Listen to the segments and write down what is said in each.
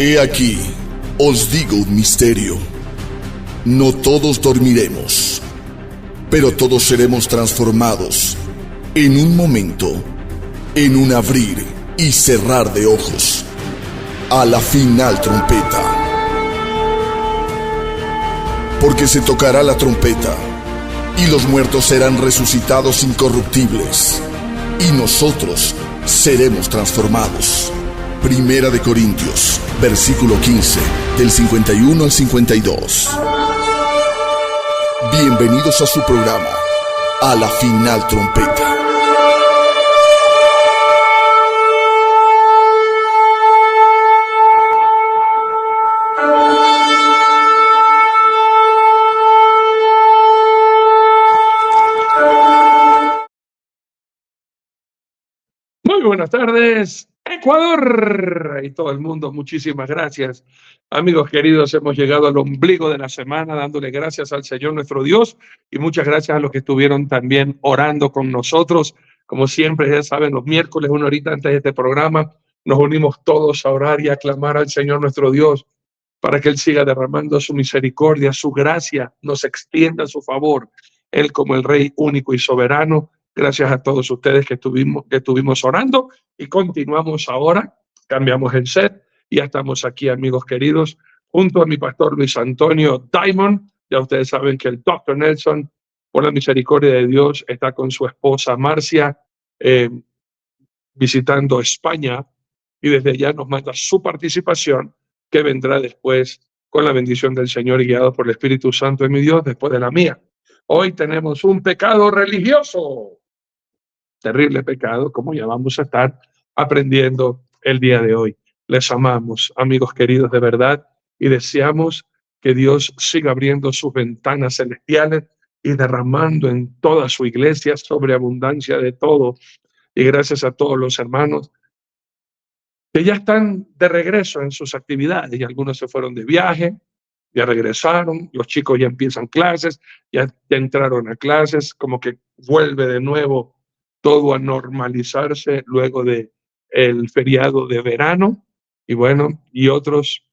He aquí, os digo un misterio. No todos dormiremos, pero todos seremos transformados en un momento, en un abrir y cerrar de ojos, a la final trompeta. Porque se tocará la trompeta, y los muertos serán resucitados incorruptibles, y nosotros seremos transformados. Primera de Corintios, versículo 15, del 51 al 52. Bienvenidos a su programa, A la Final Trompeta. Muy buenas tardes, Ecuador y todo el mundo. Muchísimas gracias, amigos queridos. Hemos llegado al ombligo de la semana dándole gracias al Señor nuestro Dios y muchas gracias a los que estuvieron también orando con nosotros. Como siempre, ya saben, los miércoles, una horita antes de este programa, nos unimos todos a orar y a clamar al Señor nuestro Dios para que Él siga derramando su misericordia, su gracia, nos extienda su favor, Él como el Rey único y soberano. Gracias a todos ustedes que estuvimos orando y continuamos ahora, cambiamos el set y ya estamos aquí, amigos queridos, junto a mi pastor Luis Antonio Diamond. Ya ustedes saben que el Dr. Nelson, por la misericordia de Dios, está con su esposa Marcia visitando España y desde allá nos manda su participación que vendrá después con la bendición del Señor y guiado por el Espíritu Santo de mi Dios después de la mía. Hoy tenemos un pecado religioso. Terrible pecado, como ya vamos a estar aprendiendo el día de hoy. Les amamos, amigos queridos, de verdad, y deseamos que Dios siga abriendo sus ventanas celestiales y derramando en toda su iglesia sobreabundancia de todo. Y gracias a todos los hermanos que ya están de regreso en sus actividades, y algunos se fueron de viaje, ya regresaron, los chicos ya empiezan clases, ya entraron a clases, como que vuelve de nuevo todo a normalizarse luego de el feriado de verano, y bueno, y otros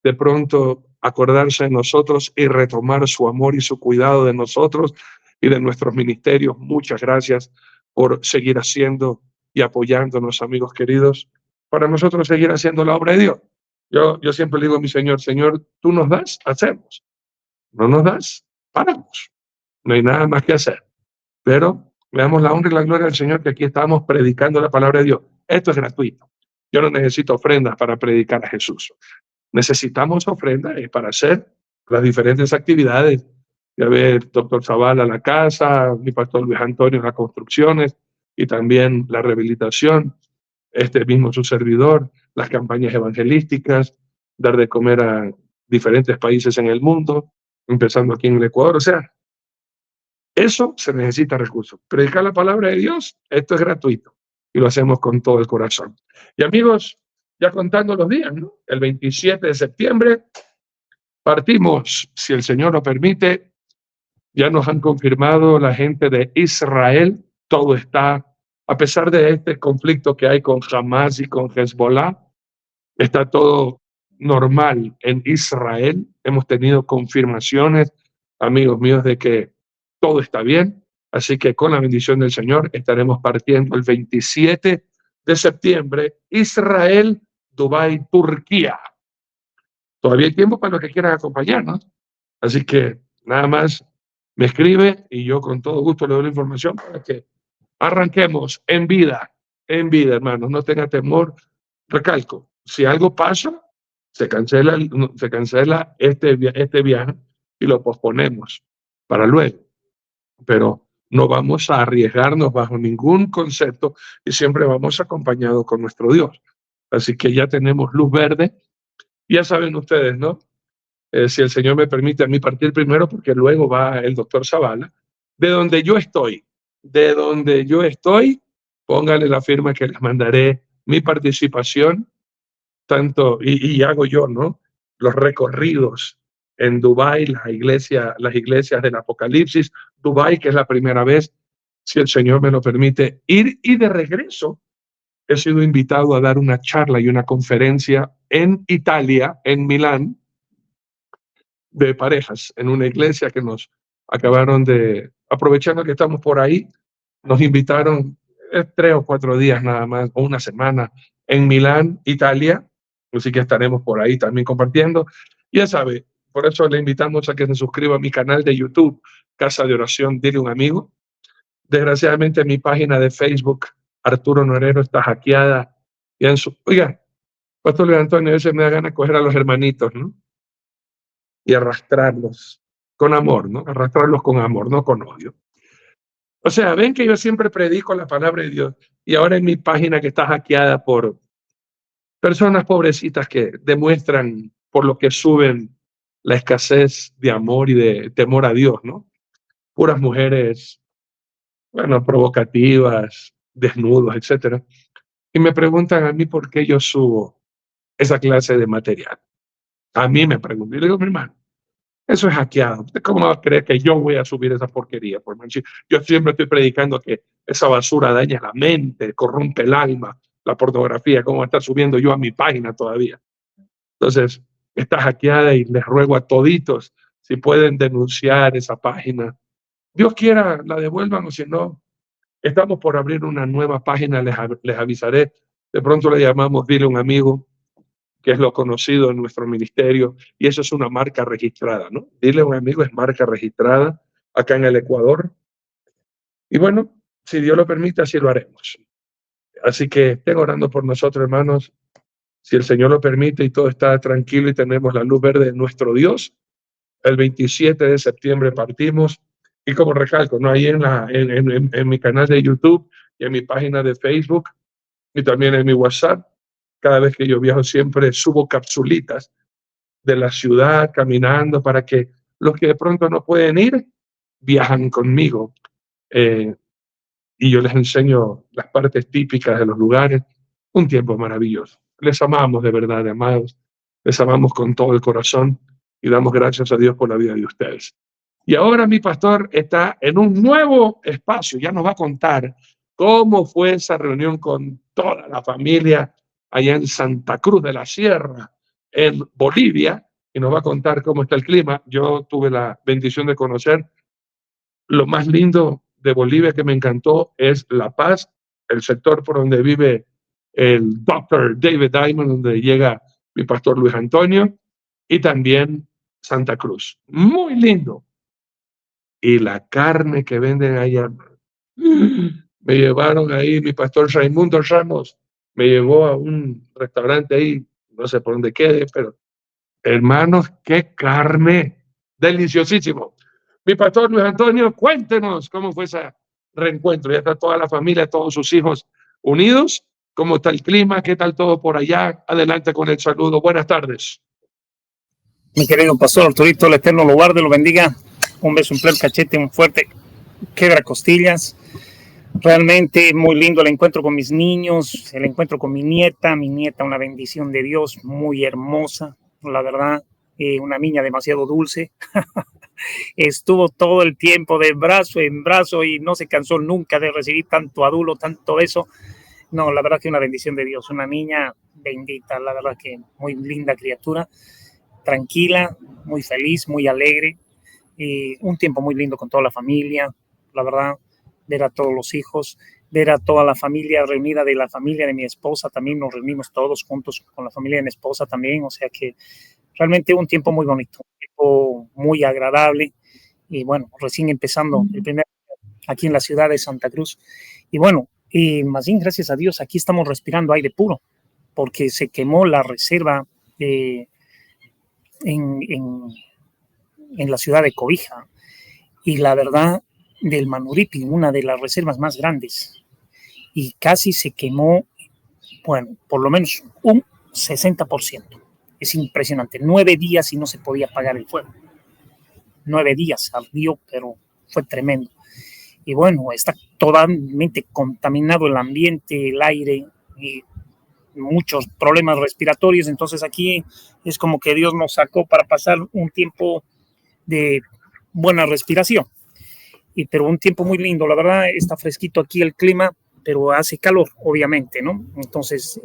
de pronto acordarse de nosotros y retomar su amor y su cuidado de nosotros y de nuestros ministerios. Muchas gracias por seguir haciendo y apoyándonos, amigos queridos, para nosotros seguir haciendo la obra de Dios. Yo siempre le digo a mi Señor, Señor, tú nos das, hacemos. No nos das, paramos. No hay nada más que hacer. Pero le damos la honra y la gloria al Señor que aquí estamos predicando la palabra de Dios. Esto es gratuito. Yo no necesito ofrendas para predicar a Jesús. Necesitamos ofrendas para hacer las diferentes actividades. Ya ve el doctor Zavala la casa, mi pastor Luis Antonio las construcciones y también la rehabilitación. Este mismo su servidor, las campañas evangelísticas, dar de comer a diferentes países en el mundo, empezando aquí en el Ecuador. O sea, eso se necesita recursos. Predicar la palabra de Dios, esto es gratuito y lo hacemos con todo el corazón. Y amigos, ya contando los días, ¿no? El 27 de septiembre partimos, si el Señor lo permite. Ya nos han confirmado la gente de Israel, todo está, a pesar de este conflicto que hay con Hamas y con Hezbollah, está todo normal en Israel. Hemos tenido confirmaciones, amigos míos, de que todo está bien. Así que con la bendición del Señor estaremos partiendo el 27 de septiembre, Israel, Dubái, Turquía. Todavía hay tiempo para los que quieran acompañarnos. Así que nada más me escribe y yo con todo gusto le doy la información para que arranquemos en vida, hermanos. No tenga temor. Recalco, si algo pasa, se cancela este viaje y lo posponemos para luego. Pero no vamos a arriesgarnos bajo ningún concepto y siempre vamos acompañados con nuestro Dios. Así que ya tenemos luz verde. Ya saben ustedes, ¿no? Si el Señor me permite a mí partir primero, porque luego va el doctor Zavala, de donde yo estoy, póngale la firma que les mandaré mi participación, tanto, y hago yo, ¿no? Los recorridos en Dubái, las iglesias del Apocalipsis, Dubái, que es la primera vez, si el Señor me lo permite, ir y de regreso he sido invitado a dar una charla y una conferencia en Italia, en Milán, de parejas, en una iglesia que nos acabaron de, aprovechando que estamos por ahí, nos invitaron 3 o 4 días nada más, o una semana, en Milán, Italia, así que estaremos por ahí también compartiendo. Ya sabe, por eso le invitamos a que se suscriba a mi canal de YouTube, Casa de Oración, Dile un Amigo. Desgraciadamente mi página de Facebook, Arturo Norero, está hackeada. Oiga, Pastor Luis Antonio, a veces me da ganas de coger a los hermanitos, ¿no? Y arrastrarlos con amor, ¿no? Arrastrarlos con amor, no con odio. O sea, ven que yo siempre predico la palabra de Dios y ahora en mi página que está hackeada por personas pobrecitas que demuestran por lo que suben la escasez de amor y de temor a Dios, ¿no? Puras mujeres, bueno, provocativas, desnudos, etcétera. Y me preguntan a mí por qué yo subo esa clase de material. A mí me preguntan, y le digo, mi hermano, eso es hackeado. ¿Usted cómo va a creer que yo voy a subir esa porquería? Yo siempre estoy predicando que esa basura daña la mente, corrompe el alma, la pornografía. ¿Cómo va a estar subiendo yo a mi página todavía? Entonces, está hackeada y les ruego a toditos si pueden denunciar esa página. Dios quiera, la devuelvan o si no, estamos por abrir una nueva página, les avisaré. De pronto le llamamos Dile un Amigo, que es lo conocido en nuestro ministerio, y eso es una marca registrada, ¿no? Dile a un Amigo es marca registrada acá en el Ecuador. Y bueno, si Dios lo permite, así lo haremos. Así que estén orando por nosotros, hermanos. Si el Señor lo permite y todo está tranquilo y tenemos la luz verde de nuestro Dios, el 27 de septiembre partimos. Y como recalco, ¿no? Ahí en mi canal de YouTube y en mi página de Facebook y también en mi WhatsApp, cada vez que yo viajo siempre subo capsulitas de la ciudad caminando para que los que de pronto no pueden ir, viajan conmigo. Y yo les enseño las partes típicas de los lugares. Un tiempo maravilloso. Les amamos de verdad, amados. Les amamos con todo el corazón y damos gracias a Dios por la vida de ustedes. Y ahora mi pastor está en un nuevo espacio. Ya nos va a contar cómo fue esa reunión con toda la familia allá en Santa Cruz de la Sierra, en Bolivia, y nos va a contar cómo está el clima. Yo tuve la bendición de conocer lo más lindo de Bolivia que me encantó es La Paz, el sector por donde vive el Dr. David Diamond, donde llega mi pastor Luis Antonio, y también Santa Cruz. Muy lindo. Y la carne que venden allá, me llevaron ahí, mi pastor Raimundo Ramos me llevó a un restaurante ahí, no sé por dónde quede, pero hermanos, qué carne, deliciosísimo. Mi pastor Luis Antonio, cuéntenos cómo fue ese reencuentro. Ya está toda la familia, todos sus hijos unidos. ¿Cómo está el clima? ¿Qué tal todo por allá? Adelante con el saludo. Buenas tardes. Mi querido pastor Arturito, el Eterno lo guarde, lo bendiga. Un beso, un pleno cachete, un fuerte quebra costillas. Realmente muy lindo el encuentro con mis niños, el encuentro con mi nieta, una bendición de Dios, muy hermosa, la verdad, una niña demasiado dulce. Estuvo todo el tiempo de brazo en brazo y no se cansó nunca de recibir tanto adulo, tanto beso. No, la verdad que una bendición de Dios, una niña bendita, la verdad que muy linda criatura, tranquila, muy feliz, muy alegre, un tiempo muy lindo con toda la familia, la verdad, ver a todos los hijos, ver a toda la familia reunida de la familia de mi esposa, también nos reunimos todos juntos con la familia de mi esposa también, o sea que realmente un tiempo muy bonito, un tiempo muy agradable y bueno, recién empezando el primer aquí en la ciudad de Santa Cruz y bueno, más bien gracias a Dios aquí estamos respirando aire puro porque se quemó la reserva en la ciudad de Cobija y la verdad del Manuripi, una de las reservas más grandes y casi se quemó, bueno, por lo menos un 60%. Es impresionante, 9 días y no se podía apagar el fuego. 9 días ardió, pero fue tremendo. Y bueno, está totalmente contaminado el ambiente, el aire, y muchos problemas respiratorios. Entonces aquí es como que Dios nos sacó para pasar un tiempo de buena respiración. Pero un tiempo muy lindo, la verdad, está fresquito aquí el clima, pero hace calor, obviamente, ¿no? Entonces,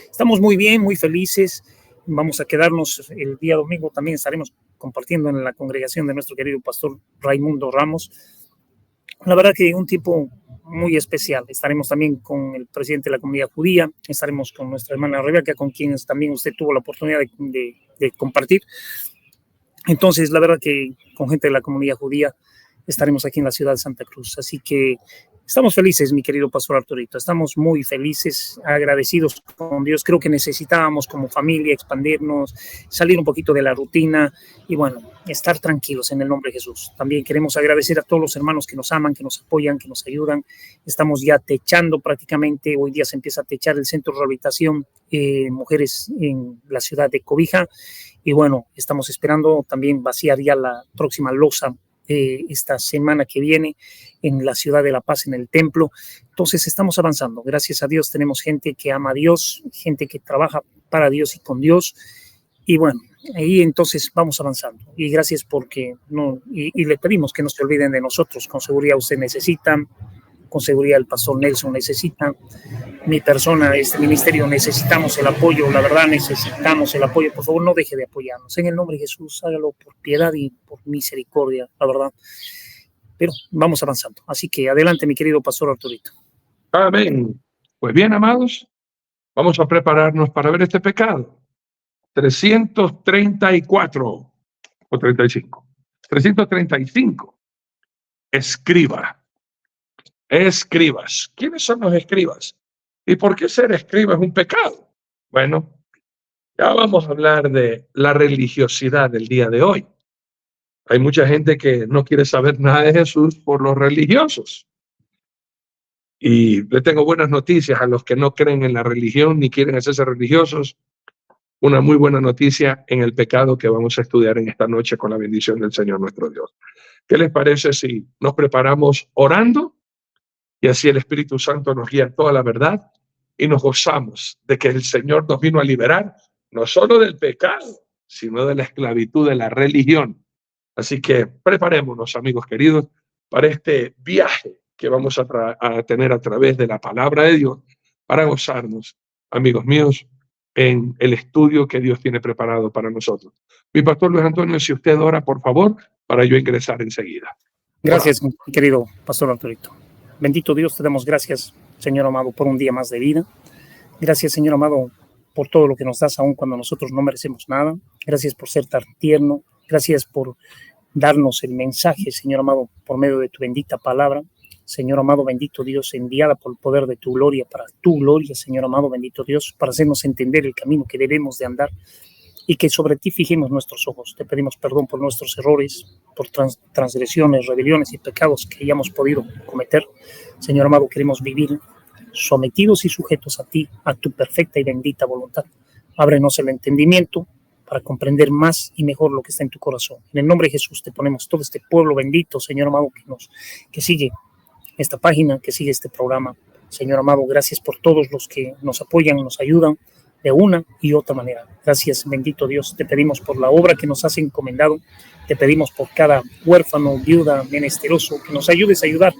estamos muy bien, muy felices. Vamos a quedarnos el día domingo, también estaremos compartiendo en la congregación de nuestro querido pastor Raimundo Ramos. La verdad que un tiempo muy especial. Estaremos también con el presidente de la comunidad judía, estaremos con nuestra hermana Rebeca, con quienes también usted tuvo la oportunidad de compartir. Entonces, la verdad que con gente de la comunidad judía estaremos aquí en la ciudad de Santa Cruz. Así que estamos felices, mi querido pastor Arturito. Estamos muy felices, agradecidos con Dios. Creo que necesitábamos como familia expandirnos, salir un poquito de la rutina y bueno, estar tranquilos en el nombre de Jesús. También queremos agradecer a todos los hermanos que nos aman, que nos apoyan, que nos ayudan. Estamos ya techando prácticamente. Hoy día se empieza a techar el centro de rehabilitación mujeres en la ciudad de Cobija. Y bueno, estamos esperando también vaciar ya la próxima losa esta semana que viene en la ciudad de La Paz, en el templo. Entonces estamos avanzando. Gracias a Dios tenemos gente que ama a Dios, gente que trabaja para Dios y con Dios. Y bueno, ahí entonces vamos avanzando. Y gracias porque y le pedimos que no se olviden de nosotros. Con seguridad usted necesita, con seguridad el pastor Nelson necesita, mi persona, este ministerio, necesitamos el apoyo, la verdad necesitamos el apoyo. Por favor, no deje de apoyarnos. En el nombre de Jesús, hágalo por piedad y por misericordia, la verdad. Pero vamos avanzando. Así que adelante, mi querido pastor Arturito. Amén. Pues bien, amados, vamos a prepararnos para ver este pecado. 334 o 35. 335. Escriba. Escribas. ¿Quiénes son los escribas? ¿Y por qué ser escriba es un pecado? Bueno, ya vamos a hablar de la religiosidad del día de hoy. Hay mucha gente que no quiere saber nada de Jesús por los religiosos. Y le tengo buenas noticias a los que no creen en la religión ni quieren hacerse religiosos. Una muy buena noticia en el pecado que vamos a estudiar en esta noche con la bendición del Señor nuestro Dios. ¿Qué les parece si nos preparamos orando? Y así el Espíritu Santo nos guía toda la verdad y nos gozamos de que el Señor nos vino a liberar no solo del pecado, sino de la esclavitud de la religión. Así que preparémonos, amigos queridos, para este viaje que vamos a tener a través de la palabra de Dios para gozarnos, amigos míos, en el estudio que Dios tiene preparado para nosotros. Mi pastor Luis Antonio, si usted ora, por favor, para yo ingresar enseguida. Gracias, mi querido pastor Arturito. Bendito Dios, te damos gracias, Señor amado, por un día más de vida. Gracias, Señor amado, por todo lo que nos das, aun cuando nosotros no merecemos nada. Gracias por ser tan tierno. Gracias por darnos el mensaje, Señor amado, por medio de tu bendita palabra. Señor amado, bendito Dios, enviada por el poder de tu gloria, para tu gloria, Señor amado, bendito Dios, para hacernos entender el camino que debemos de andar y que sobre ti fijemos nuestros ojos. Te pedimos perdón por nuestros errores, por transgresiones, rebeliones y pecados que hayamos podido cometer. Señor amado, queremos vivir sometidos y sujetos a ti, a tu perfecta y bendita voluntad. Ábrenos el entendimiento para comprender más y mejor lo que está en tu corazón. En el nombre de Jesús te ponemos todo este pueblo bendito, Señor amado, que sigue esta página, que sigue este programa. Señor amado, gracias por todos los que nos apoyan, nos ayudan de una y otra manera. Gracias, bendito Dios. Te pedimos por la obra que nos has encomendado. Te pedimos por cada huérfano, viuda, menesteroso, que nos ayudes a ayudar,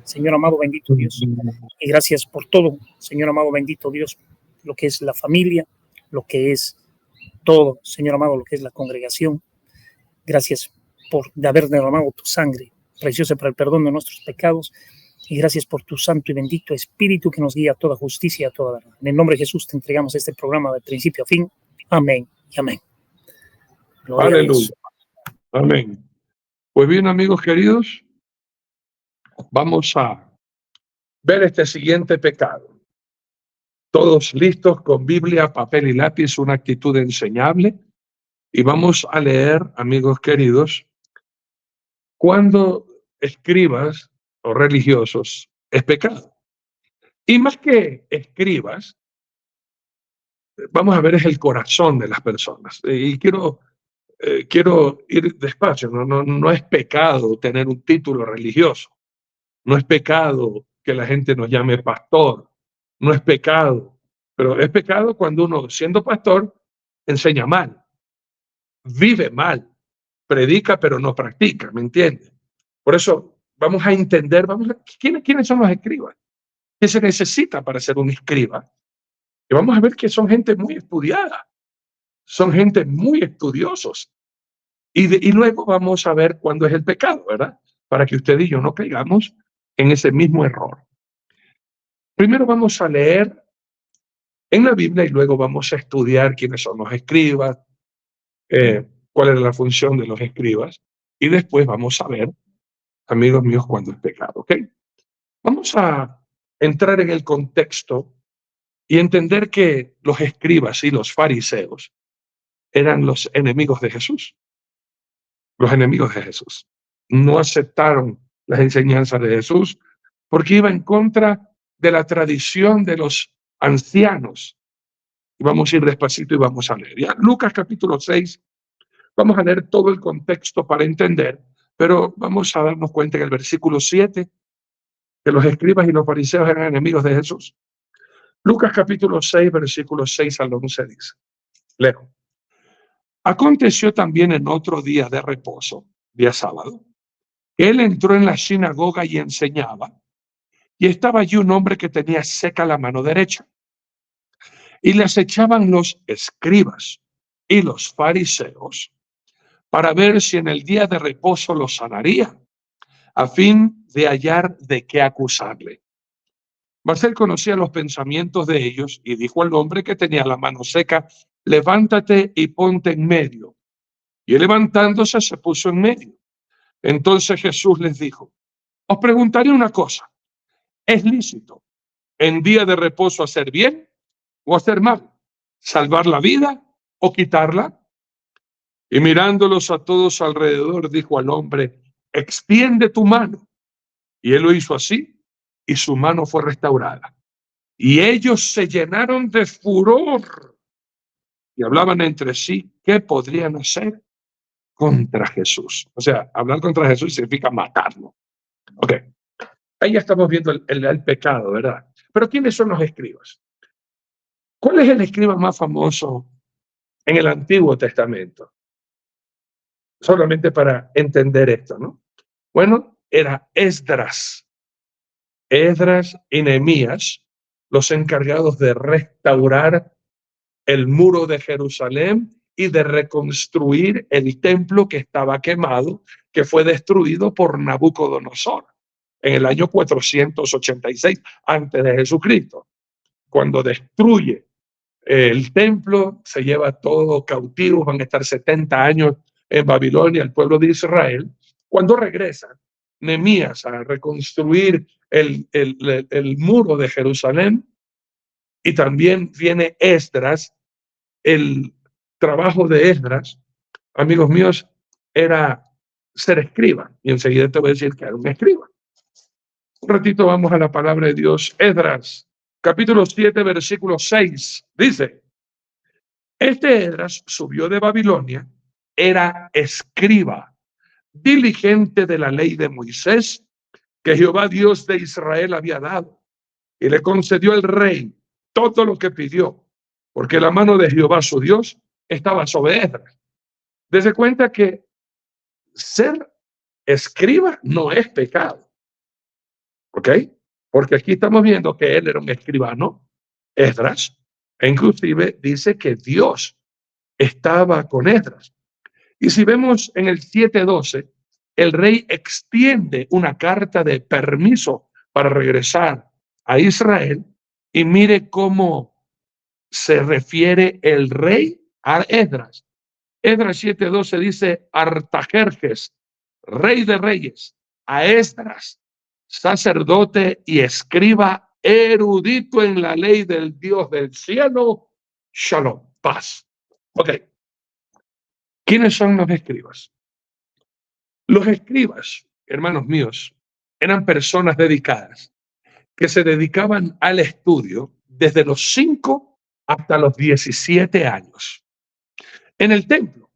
Señor amado, bendito Dios. Y gracias por todo, Señor amado, bendito Dios, lo que es la familia, lo que es todo, Señor amado, lo que es la congregación. Gracias por haber derramado tu sangre preciosa para el perdón de nuestros pecados. Y gracias por tu santo y bendito Espíritu que nos guía a toda justicia y a toda verdad. En el nombre de Jesús te entregamos este programa de principio a fin. Amén y amén. Gloria Aleluya. Amén. Pues bien, amigos queridos, vamos a ver este siguiente pecado. Todos listos con Biblia, papel y lápiz, una actitud enseñable. Y vamos a leer, amigos queridos, cuando escribas o religiosos es pecado. Y más que escribas, vamos a ver, es el corazón de las personas. Y quiero ir despacio. No es pecado tener un título religioso. No es pecado que la gente nos llame pastor. No es pecado. Pero es pecado cuando uno, siendo pastor, enseña mal, vive mal, predica pero no practica, ¿me entiendes? Por eso vamos a entender, ¿quiénes son los escribas? ¿Qué se necesita para ser un escriba? Y vamos a ver que son gente muy estudiada, son gente muy estudiosos. Y luego vamos a ver cuándo es el pecado, ¿verdad? Para que usted y yo no caigamos en ese mismo error. Primero vamos a leer en la Biblia y luego vamos a estudiar quiénes son los escribas, cuál es la función de los escribas, y después vamos a ver, amigos míos, cuándo es pecado, ¿ok? Vamos a entrar en el contexto y entender que los escribas y los fariseos eran los enemigos de Jesús. Los enemigos de Jesús. No aceptaron las enseñanzas de Jesús porque iba en contra de la tradición de los ancianos. Y vamos a ir despacito y vamos a leer. Ya, Lucas capítulo 6, vamos a leer todo el contexto para entender, pero vamos a darnos cuenta en el versículo 7 que los escribas y los fariseos eran enemigos de Jesús. Lucas capítulo 6, versículos 6 al 11 dice, leo. Aconteció también en otro día de reposo, día sábado, que él entró en la sinagoga y enseñaba, y estaba allí un hombre que tenía seca la mano derecha. Y le acechaban los escribas y los fariseos para ver si en el día de reposo lo sanaría, a fin de hallar de qué acusarle. Mas él conocía los pensamientos de ellos y dijo al hombre que tenía la mano seca, levántate y ponte en medio. Y él levantándose se puso en medio. Entonces Jesús les dijo, os preguntaré una cosa, ¿es lícito en día de reposo hacer bien o hacer mal? ¿Salvar la vida o quitarla? Y mirándolos a todos alrededor, dijo al hombre, extiende tu mano. Y él lo hizo así, y su mano fue restaurada. Y ellos se llenaron de furor y hablaban entre sí, ¿qué podrían hacer contra Jesús? O sea, hablar contra Jesús significa matarlo. Ok, ahí ya estamos viendo el pecado, ¿verdad? Pero ¿quiénes son los escribas? ¿Cuál es el escriba más famoso en el Antiguo Testamento? Solamente para entender esto, ¿no? Bueno, era Esdras. Esdras y Nehemías, los encargados de restaurar el muro de Jerusalén y de reconstruir el templo que estaba quemado, que fue destruido por Nabucodonosor en el año 486 antes de Jesucristo. Cuando destruye el templo, se lleva todo cautivo, van a estar 70 años en Babilonia, el pueblo de Israel. Cuando regresan Nehemías a reconstruir el muro de Jerusalén, y también viene Esdras, el trabajo de Esdras, amigos míos, era ser escriba. Y enseguida te voy a decir que era un escriba. Un ratito vamos a la palabra de Dios. Esdras, capítulo 7, versículo 6, dice, este Esdras subió de Babilonia, era escriba, diligente de la ley de Moisés, que Jehová Dios de Israel había dado, y le concedió al rey todo lo que pidió, porque la mano de Jehová su Dios estaba sobre Esdras. Dese cuenta que ser escriba no es pecado, ¿ok? Porque aquí estamos viendo que él era un escribano, Esdras, e inclusive dice que Dios estaba con Esdras. Y si vemos en el 7:12, el rey extiende una carta de permiso para regresar a Israel, y mire cómo se refiere el rey a Esdras. Esdras 7:12 dice, Artajerjes, rey de reyes, a Esdras, sacerdote y escriba erudito en la ley del Dios del cielo, shalom, paz. Ok, ¿quiénes son los escribas? Los escribas, hermanos míos, eran personas dedicadas que se dedicaban al estudio desde los 5 hasta los 17 años. En el templo,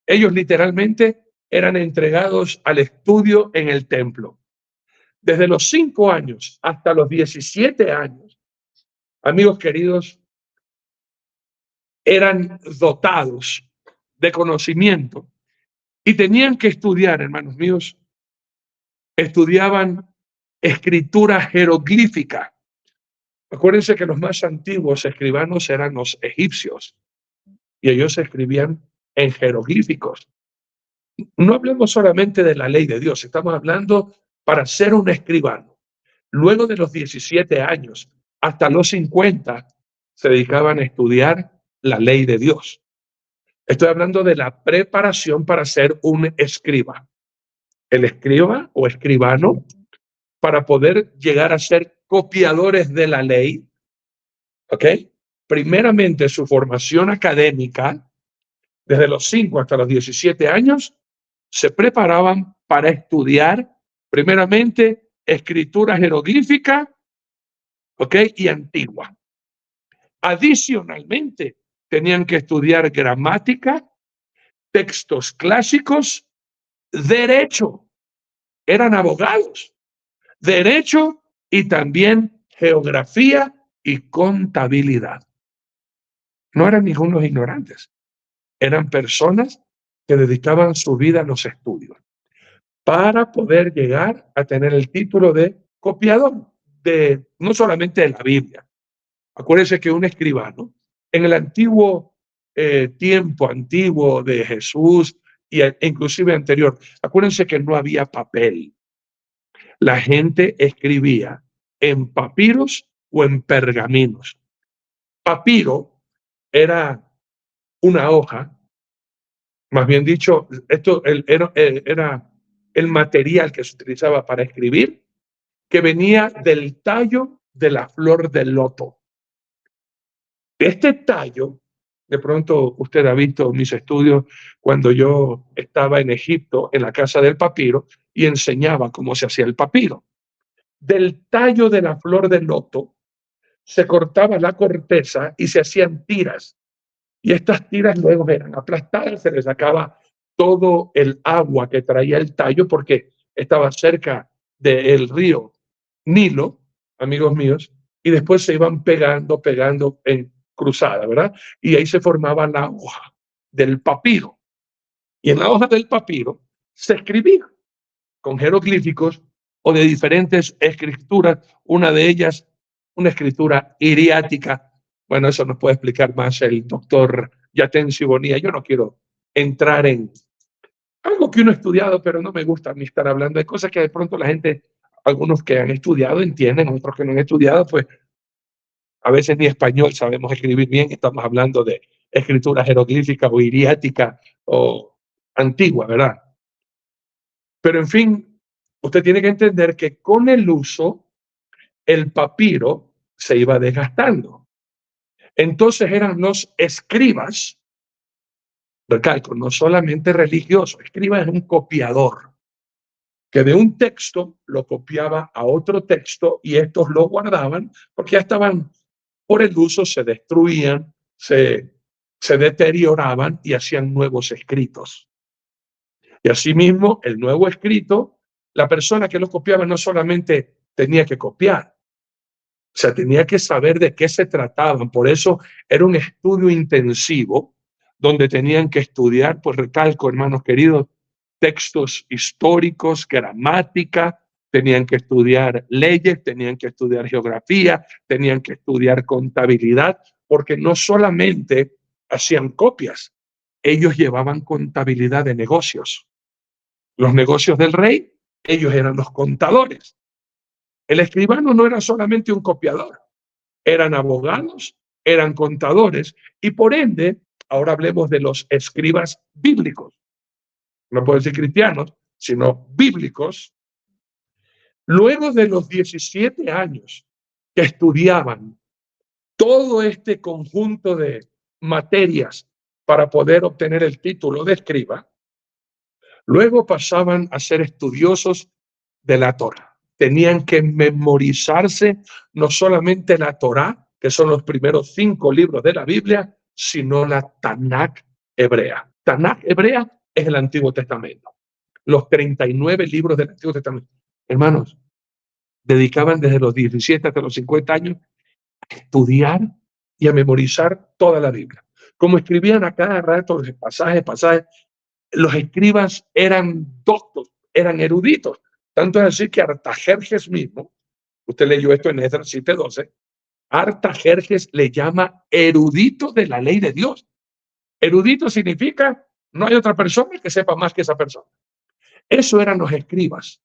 ellos literalmente eran entregados al estudio en el templo. Desde los 5 años hasta los 17 años, amigos queridos, eran dotados de conocimiento y tenían que estudiar, hermanos míos, estudiaban escritura jeroglífica, Acuérdense que los más antiguos escribanos eran los egipcios y ellos escribían en jeroglíficos. No hablemos solamente de la ley de Dios, estamos hablando para ser un escribano. Luego de los 17 años hasta los 50 se dedicaban a estudiar la ley de Dios. Estoy hablando de la preparación para ser un escriba. El escriba o escribano, para poder llegar a ser copiadores de la ley, ¿ok? Primeramente su formación académica, desde los 5 hasta los 17 años, se preparaban para estudiar primeramente escritura jeroglífica, ¿ok? Y antigua. Adicionalmente, tenían que estudiar gramática, textos clásicos, derecho. Eran abogados. Derecho y también geografía y contabilidad. No eran ningunos ignorantes. Eran personas que dedicaban su vida a los estudios para poder llegar a tener el título de copiador de no solamente de la Biblia. Acuérdense que un escribano en el antiguo tiempo antiguo de Jesús e inclusive anterior, acuérdense que no había papel. La gente escribía en papiros o en pergaminos. Papiro era una hoja, más bien dicho, esto era el material que se utilizaba para escribir, que venía del tallo de la flor del loto. Este tallo, de pronto usted ha visto mis estudios cuando yo estaba en Egipto, en la casa del papiro, y enseñaba cómo se hacía el papiro. Del tallo de la flor del loto se cortaba la corteza y se hacían tiras. Y estas tiras luego eran aplastadas, se le sacaba todo el agua que traía el tallo porque estaba cerca del río Nilo, amigos míos, y después se iban pegando en cruzada, ¿verdad? Y ahí se formaba la hoja del papiro. Y en la hoja del papiro se escribía con jeroglíficos o de diferentes escrituras, una de ellas, una escritura hiriática. Bueno, eso nos puede explicar más el doctor Yatencio Bonilla. Yo no quiero entrar en algo que uno ha estudiado, pero no me gusta a mí estar hablando de cosas que de pronto la gente, algunos que han estudiado entienden, otros que no han estudiado, pues a veces ni español sabemos escribir bien, estamos hablando de escritura jeroglífica o hiriática o antigua, ¿verdad? Pero en fin, usted tiene que entender que con el uso, el papiro se iba desgastando. Entonces eran los escribas, recalco, no solamente religiosos, escriba es un copiador, que de un texto lo copiaba a otro texto y estos lo guardaban porque ya estaban por el uso, se destruían, se deterioraban y hacían nuevos escritos. Y asimismo, el nuevo escrito, la persona que lo copiaba no solamente tenía que copiar, o sea, tenía que saber de qué se trataban. Por eso era un estudio intensivo donde tenían que estudiar, pues recalco, hermanos queridos, textos históricos, gramática, tenían que estudiar leyes, tenían que estudiar geografía, tenían que estudiar contabilidad, porque no solamente hacían copias, ellos llevaban contabilidad de negocios. Los negocios del rey, ellos eran los contadores. El escribano no era solamente un copiador, eran abogados, eran contadores y por ende, ahora hablemos de los escribas bíblicos. No puedo decir cristianos, sino bíblicos. Luego de los 17 años que estudiaban todo este conjunto de materias para poder obtener el título de escriba, luego pasaban a ser estudiosos de la Torá. Tenían que memorizarse no solamente la Torá, que son los primeros 5 libros de la Biblia, sino la Tanakh hebrea. Tanakh hebrea es el Antiguo Testamento. Los 39 libros del Antiguo Testamento. Hermanos, dedicaban desde los 17 hasta los 50 años a estudiar y a memorizar toda la Biblia. Como escribían a cada rato pasajes, los escribas eran doctos, eran eruditos. Tanto es así que Artajerjes mismo, usted leyó esto en Esdras 7:12, Artajerjes le llama erudito de la ley de Dios. Erudito significa no hay otra persona que sepa más que esa persona. Eso eran los escribas.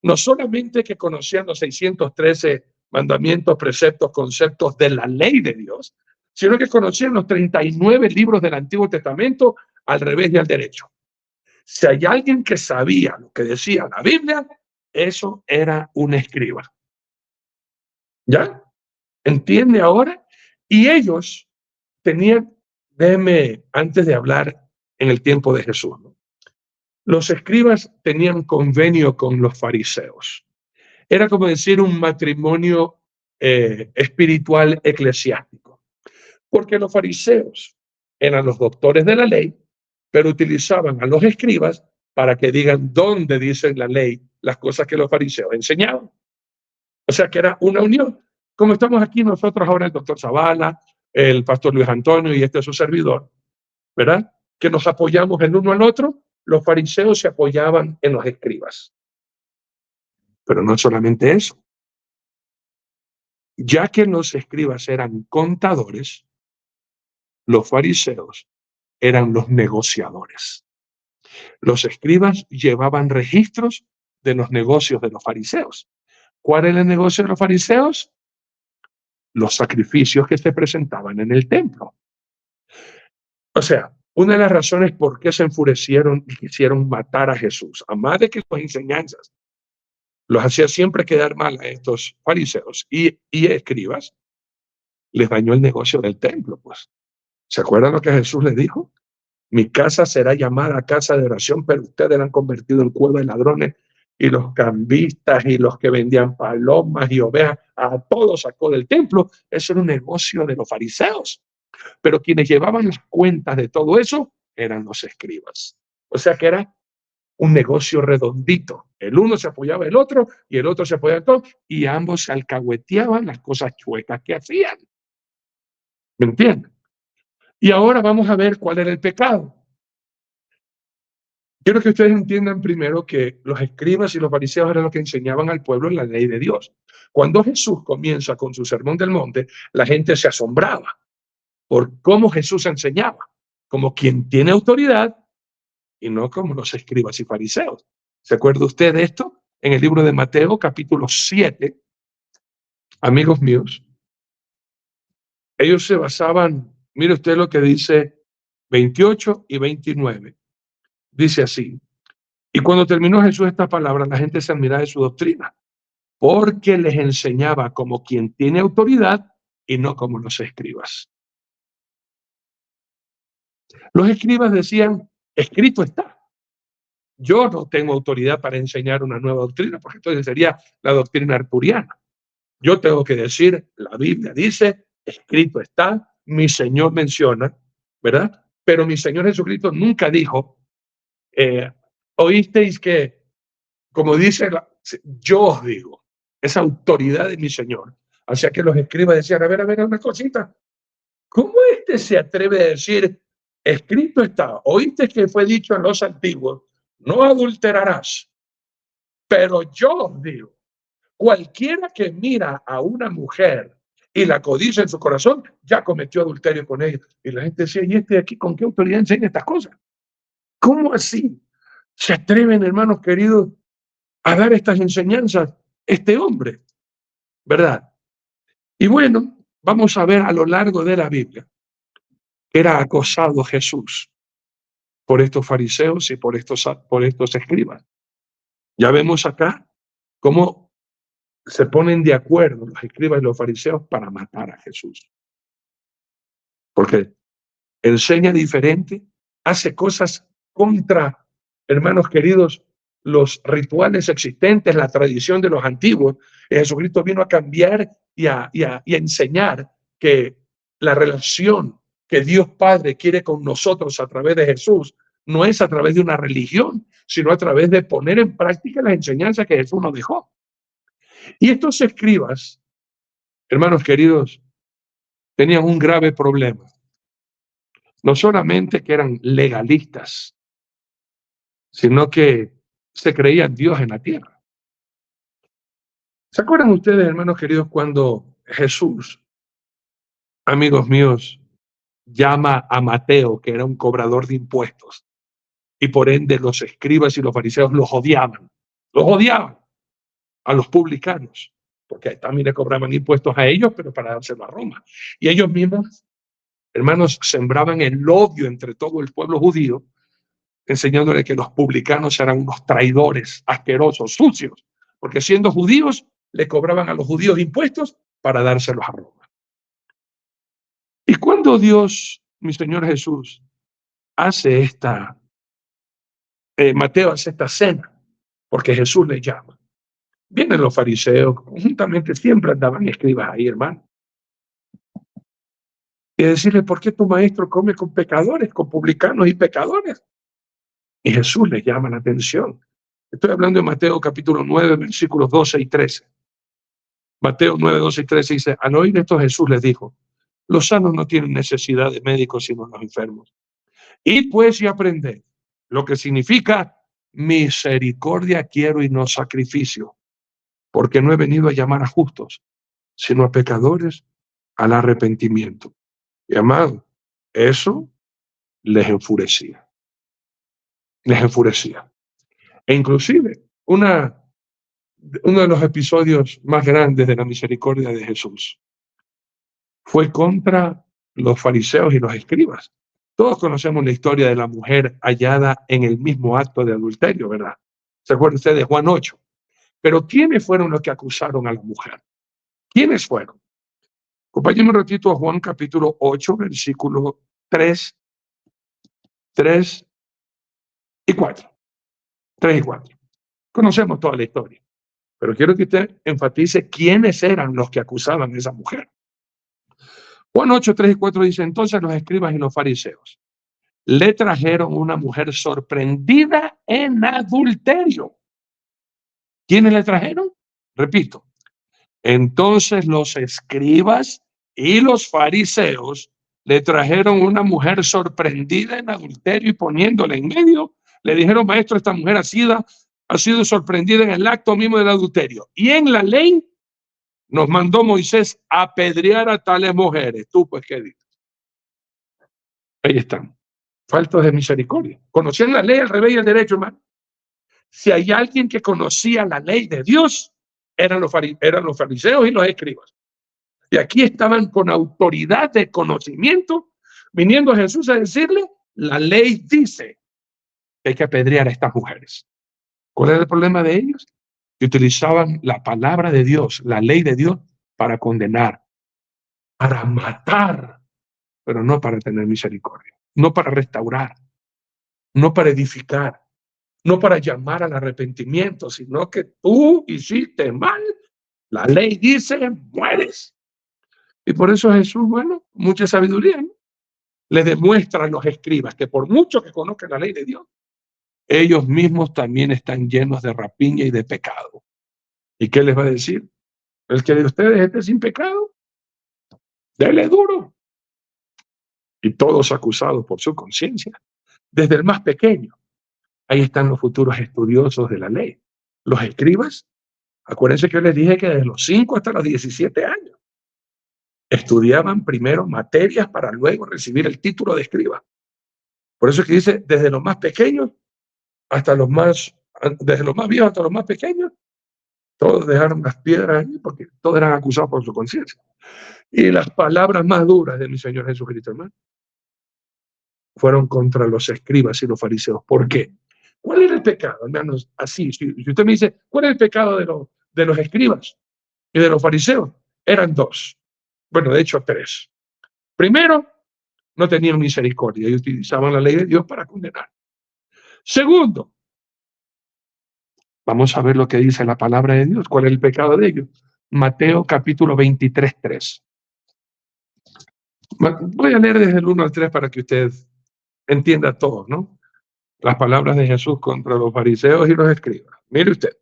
No solamente que conocían los 613 mandamientos, preceptos, conceptos de la ley de Dios, sino que conocían los 39 libros del Antiguo Testamento al revés y al derecho. Si hay alguien que sabía lo que decía la Biblia, eso era un escriba. ¿Ya? ¿Entiende ahora? Y ellos tenían, déjeme, antes de hablar en el tiempo de Jesús, ¿no? Los escribas tenían convenio con los fariseos. Era como decir un matrimonio espiritual eclesiástico, porque los fariseos eran los doctores de la ley, pero utilizaban a los escribas para que digan dónde dicen la ley las cosas que los fariseos enseñaban. O sea que era una unión. Como estamos aquí nosotros ahora, el doctor Zavala, el pastor Luis Antonio y este es su servidor, ¿verdad? Que nos apoyamos el uno al otro. Los fariseos se apoyaban en los escribas. Pero no solamente eso. Ya que los escribas eran contadores, los fariseos eran los negociadores. Los escribas llevaban registros de los negocios de los fariseos. ¿Cuál era el negocio de los fariseos? Los sacrificios que se presentaban en el templo. O sea, una de las razones por qué se enfurecieron y quisieron matar a Jesús, además de que sus enseñanzas los hacía siempre quedar mal a estos fariseos y escribas, les dañó el negocio del templo, pues. ¿Se acuerdan lo que Jesús les dijo? Mi casa será llamada casa de oración, pero ustedes la han convertido en cueva de ladrones, y los cambistas y los que vendían palomas y ovejas, a todos sacó del templo. Eso era un negocio de los fariseos. Pero quienes llevaban las cuentas de todo eso eran los escribas. O sea que era un negocio redondito. El uno se apoyaba el otro y el otro se apoyaba el otro, y ambos se alcahueteaban las cosas chuecas que hacían. ¿Me entienden? Y ahora vamos a ver cuál era el pecado. Quiero que ustedes entiendan primero que los escribas y los fariseos eran los que enseñaban al pueblo la ley de Dios. Cuando Jesús comienza con su sermón del monte, la gente se asombraba por cómo Jesús enseñaba, como quien tiene autoridad y no como los escribas y fariseos. ¿Se acuerda usted de esto? En el libro de Mateo, capítulo 7, amigos míos, ellos se basaban, mire usted lo que dice 28 y 29. Dice así: y cuando terminó Jesús estas palabras, la gente se admiraba de su doctrina, porque les enseñaba como quien tiene autoridad y no como los escribas. Los escribas decían, escrito está. Yo no tengo autoridad para enseñar una nueva doctrina, porque entonces sería la doctrina arturiana. Yo tengo que decir, la Biblia dice, escrito está, mi Señor menciona, ¿verdad? Pero mi Señor Jesucristo nunca dijo, oísteis que, como dice, yo os digo, esa autoridad de mi Señor. O sea que los escribas decían, a ver, una cosita. ¿Cómo se atreve a decir, escrito está, oíste que fue dicho en los antiguos, no adulterarás? Pero yo os digo, cualquiera que mira a una mujer y la codicia en su corazón, ya cometió adulterio con ella. Y la gente decía, ¿y este aquí con qué autoridad enseña estas cosas? ¿Cómo así se atreven, hermanos queridos, a dar estas enseñanzas este hombre? ¿Verdad? Y bueno, vamos a ver a lo largo de la Biblia que era acosado Jesús por estos fariseos y por estos escribas. Ya vemos acá cómo se ponen de acuerdo los escribas y los fariseos para matar a Jesús. Porque enseña diferente, hace cosas contra, hermanos queridos, los rituales existentes, la tradición de los antiguos. Jesucristo vino a cambiar y a enseñar que la relación que Dios Padre quiere con nosotros a través de Jesús no es a través de una religión, sino a través de poner en práctica las enseñanzas que Jesús nos dejó. Y estos escribas, hermanos queridos, tenían un grave problema. No solamente que eran legalistas, sino que se creían Dios en la tierra. ¿Se acuerdan ustedes, hermanos queridos, cuando Jesús amigos míos, llama a Mateo, que era un cobrador de impuestos, y por ende los escribas y los fariseos los odiaban a los publicanos, porque también le cobraban impuestos a ellos, pero para dárselo a Roma. Y ellos mismos, hermanos, sembraban el odio entre todo el pueblo judío, enseñándole que los publicanos eran unos traidores, asquerosos, sucios, porque siendo judíos, le cobraban a los judíos impuestos para dárselos a Roma. Y cuando Dios, mi Señor Jesús, hace Mateo hace esta cena, porque Jesús le llama. Vienen los fariseos, juntamente siempre andaban escribas ahí, hermano. Y decirle, ¿por qué tu maestro come con pecadores, con publicanos y pecadores? Y Jesús le llama la atención. Estoy hablando de Mateo capítulo 9, versículos 12 y 13. Mateo 9, 12 y 13 dice, al oír esto Jesús les dijo, los sanos no tienen necesidad de médicos sino los enfermos. Y pues y aprended lo que significa misericordia quiero y no sacrificio, porque no he venido a llamar a justos, sino a pecadores al arrepentimiento. Y amado, eso les enfurecía. Les enfurecía. E inclusive, uno de los episodios más grandes de la misericordia de Jesús fue contra los fariseos y los escribas. Todos conocemos la historia de la mujer hallada en el mismo acto de adulterio, ¿verdad? ¿Se acuerdan ustedes de Juan 8? Pero ¿quiénes fueron los que acusaron a la mujer? ¿Quiénes fueron? Acompáñenme un ratito a Juan capítulo 8, versículos 3 y 4. 3 y 4. Conocemos toda la historia, pero quiero que usted enfatice quiénes eran los que acusaban a esa mujer. Juan 8, 3 y 4 dice, entonces los escribas y los fariseos le trajeron una mujer sorprendida en adulterio. ¿Quiénes le trajeron? Repito, entonces los escribas y los fariseos le trajeron una mujer sorprendida en adulterio y poniéndola en medio, le dijeron, maestro, esta mujer ha sido sorprendida en el acto mismo del adulterio. Y en la ley nos mandó Moisés a apedrear a tales mujeres. Tú, pues, ¿qué dices? Ahí están. Faltos de misericordia. Conocían la ley al revés y al derecho, hermano. Si hay alguien que conocía la ley de Dios, eran los fariseos y los escribas. Y aquí estaban con autoridad de conocimiento, viniendo a Jesús a decirle, la ley dice que hay que apedrear a estas mujeres. ¿Cuál era el problema de ellos? Que utilizaban la palabra de Dios, la ley de Dios, para condenar, para matar, pero no para tener misericordia, no para restaurar, no para edificar, no para llamar al arrepentimiento, sino que tú hiciste mal, la ley dice, mueres. Y por eso Jesús, bueno, mucha sabiduría, ¿no? Le demuestra a los escribas que por mucho que conozcan la ley de Dios, ellos mismos también están llenos de rapiña y de pecado. ¿Y qué les va a decir? El que de ustedes esté sin pecado, dele duro. Y todos acusados por su conciencia, desde el más pequeño. Ahí están los futuros estudiosos de la ley. Los escribas, acuérdense que yo les dije que desde los 5 hasta los 17 años estudiaban primero materias para luego recibir el título de escriba. Por eso es que dice, desde los más pequeños hasta desde los más viejos hasta los más pequeños, todos dejaron las piedras allí porque todos eran acusados por su conciencia. Y las palabras más duras de mi Señor Jesucristo, hermano, fueron contra los escribas y los fariseos. ¿Por qué? ¿Cuál era el pecado, hermanos? Así, si usted me dice, ¿cuál es el pecado de los escribas y de los fariseos? Eran 2. Bueno, de hecho 3. Primero, no tenían misericordia y utilizaban la ley de Dios para condenar. Segundo, vamos a ver lo que dice la palabra de Dios. ¿Cuál es el pecado de ellos? Mateo capítulo 23, 3. Voy a leer desde el 1 al 3 para que usted entienda todo, ¿no? Las palabras de Jesús contra los fariseos y los escribas. Mire usted,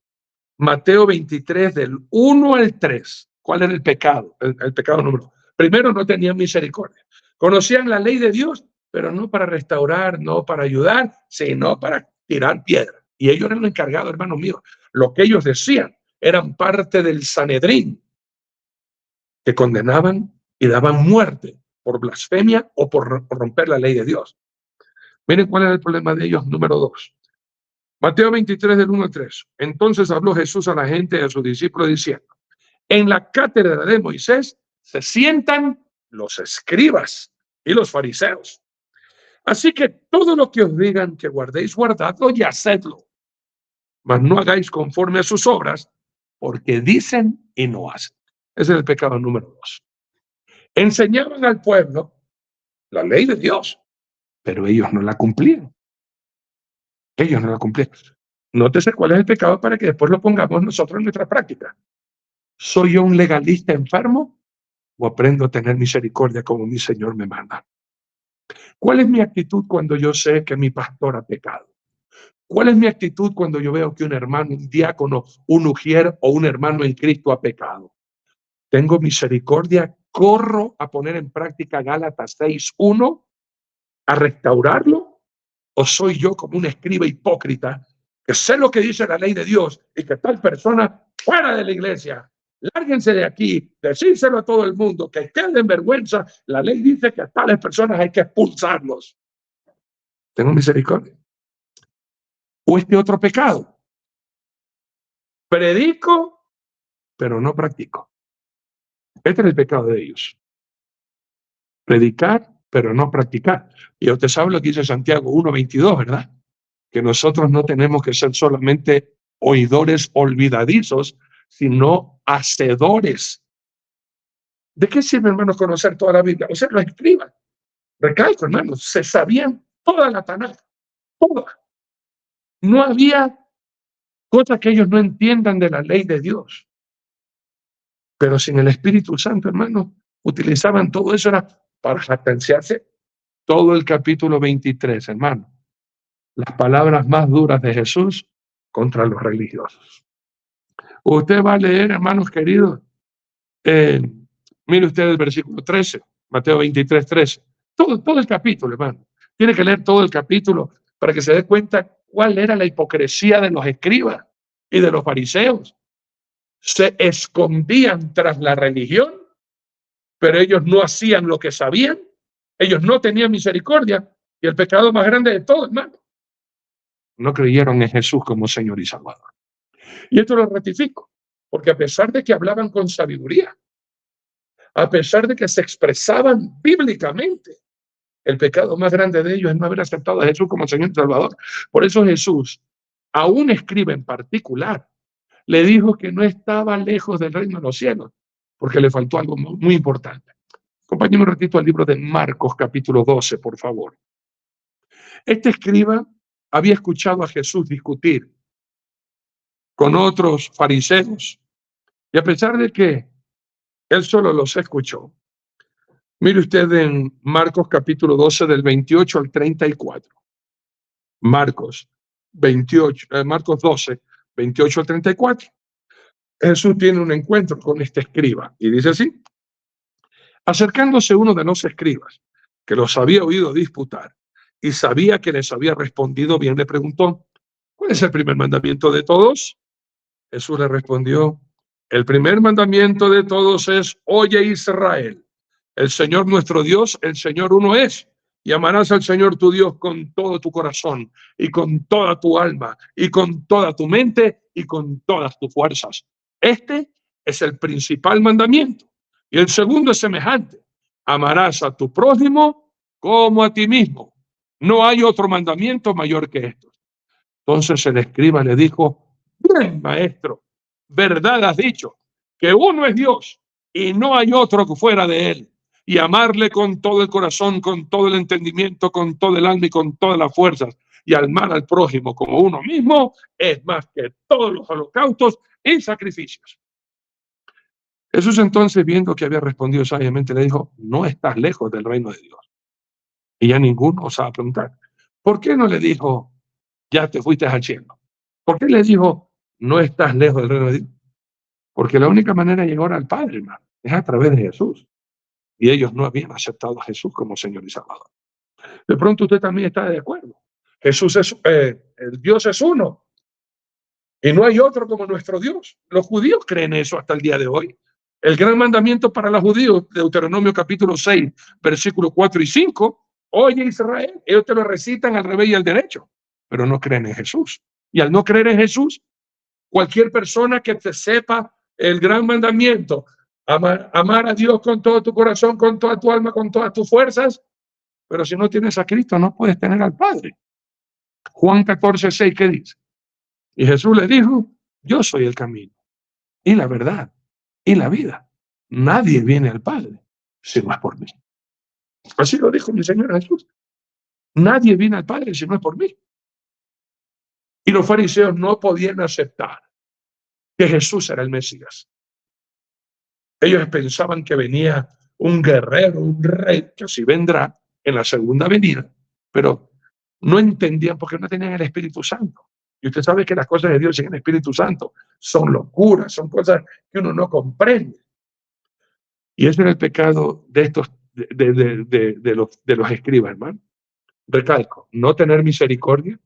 Mateo 23 del 1 al 3. ¿Cuál era el pecado? El pecado número 1. Primero, no tenían misericordia. Conocían la ley de Dios, pero no para restaurar, no para ayudar, sino para tirar piedra. Y ellos eran los encargados, hermanos míos. Lo que ellos decían eran parte del Sanedrín, que condenaban y daban muerte por blasfemia o por romper la ley de Dios. Miren cuál era el problema de ellos, número 2. Mateo 23, del 1 al 3. Entonces habló Jesús a la gente y a sus discípulos diciendo: en la cátedra de Moisés se sientan los escribas y los fariseos. Así que todo lo que os digan que guardéis, guardadlo y hacedlo. Mas no hagáis conforme a sus obras, porque dicen y no hacen. Ese es el pecado número 2. Enseñaban al pueblo la ley de Dios, pero ellos no la cumplían. Ellos no la cumplían. Nótese cuál es el pecado para que después lo pongamos nosotros en nuestra práctica. ¿Soy yo un legalista enfermo o aprendo a tener misericordia como mi Señor me manda? ¿Cuál es mi actitud cuando yo sé que mi pastor ha pecado? ¿Cuál es mi actitud cuando yo veo que un hermano, un diácono, un ujier o un hermano en Cristo ha pecado? ¿Tengo misericordia? ¿Corro a poner en práctica Gálatas 6:1 a restaurarlo? ¿O soy yo como un escriba hipócrita que sé lo que dice la ley de Dios y que tal persona fuera de la iglesia? Lárguense de aquí, decírselo a todo el mundo, que queden vergüenza. La ley dice que a tales personas hay que expulsarlos. ¿Tengo misericordia? ¿O este otro pecado? Predico, pero no practico. Este es el pecado de ellos. Predicar, pero no practicar. Y usted sabe lo que dice Santiago 1:22, ¿verdad? Que nosotros no tenemos que ser solamente oidores olvidadizos, sino hacedores. ¿De qué sirve, hermanos, conocer toda la Biblia? O sea, lo escriban. Recalco, hermanos, se sabían toda la Tanakh, toda. No había cosa que ellos no entiendan de la ley de Dios. Pero sin el Espíritu Santo, hermanos, utilizaban todo eso era para jactanciarse. Todo el capítulo 23, hermano. Las palabras más duras de Jesús contra los religiosos. Usted va a leer, hermanos queridos, mire usted el versículo 13, Mateo 23, 13. Todo el capítulo, hermano. Tiene que leer todo el capítulo para que se dé cuenta cuál era la hipocresía de los escribas y de los fariseos. Se escondían tras la religión, pero ellos no hacían lo que sabían. Ellos no tenían misericordia. Y el pecado más grande de todo, hermano, no creyeron en Jesús como Señor y Salvador. Y esto lo ratifico, porque a pesar de que hablaban con sabiduría, a pesar de que se expresaban bíblicamente, el pecado más grande de ellos es no haber aceptado a Jesús como Señor y Salvador. Por eso Jesús, a un escriba en particular, le dijo que no estaba lejos del reino de los cielos, porque le faltó algo muy importante. Acompáñenme un ratito al libro de Marcos, capítulo 12, por favor. Este escriba había escuchado a Jesús discutir con otros fariseos, y a pesar de que él solo los escuchó, mire usted en Marcos capítulo 12 del 28 al 34. Marcos 12, 28 al 34. Jesús tiene un encuentro con este escriba y dice así: acercándose uno de los escribas, que los había oído disputar y sabía que les había respondido bien, le preguntó: ¿cuál es el primer mandamiento de todos? Jesús le respondió: el primer mandamiento de todos es: oye Israel, el Señor nuestro Dios, el Señor uno es, y amarás al Señor tu Dios con todo tu corazón y con toda tu alma y con toda tu mente y con todas tus fuerzas. Este es el principal mandamiento. Y el segundo es semejante: amarás a tu prójimo como a ti mismo. No hay otro mandamiento mayor que estos. Entonces el escriba le dijo: bien, maestro, verdad has dicho, que uno es Dios y no hay otro fuera de él. Y amarle con todo el corazón, con todo el entendimiento, con todo el alma y con todas las fuerzas. Y amar al prójimo como uno mismo es más que todos los holocaustos y sacrificios. Jesús entonces, viendo que había respondido sabiamente, le dijo: no estás lejos del reino de Dios. Y ya ninguno osaba preguntar. ¿Por qué no le dijo: ya te fuiste al cielo? ¿Por qué le dijo: no estás lejos del reino de Dios? Porque la única manera de llegar al Padre, hermano, es a través de Jesús. Y ellos no habían aceptado a Jesús como Señor y Salvador. De pronto usted también está de acuerdo. Jesús es, el Dios es uno. Y no hay otro como nuestro Dios. Los judíos creen eso hasta el día de hoy. El gran mandamiento para los judíos, Deuteronomio capítulo 6, versículos 4 y 5, oye Israel, ellos te lo recitan al revés y al derecho, pero no creen en Jesús. Y al no creer en Jesús, cualquier persona que te sepa el gran mandamiento, amar a Dios con todo tu corazón, con toda tu alma, con todas tus fuerzas, pero si no tienes a Cristo no puedes tener al Padre. Juan 14, 6, ¿qué dice? Y Jesús le dijo, yo soy el camino y la verdad y la vida. Nadie viene al Padre si no es por mí. Así lo dijo mi Señor Jesús. Nadie viene al Padre si no es por mí. Y los fariseos no podían aceptar que Jesús era el Mesías. Ellos pensaban que venía un guerrero, un rey, que así vendrá en la segunda venida, pero no entendían porque no tenían el Espíritu Santo. Y usted sabe que las cosas de Dios sin el Espíritu Santo son locuras, son cosas que uno no comprende. Y ese era el pecado de estos, de los escribas, hermano. Recalco, no tener misericordia,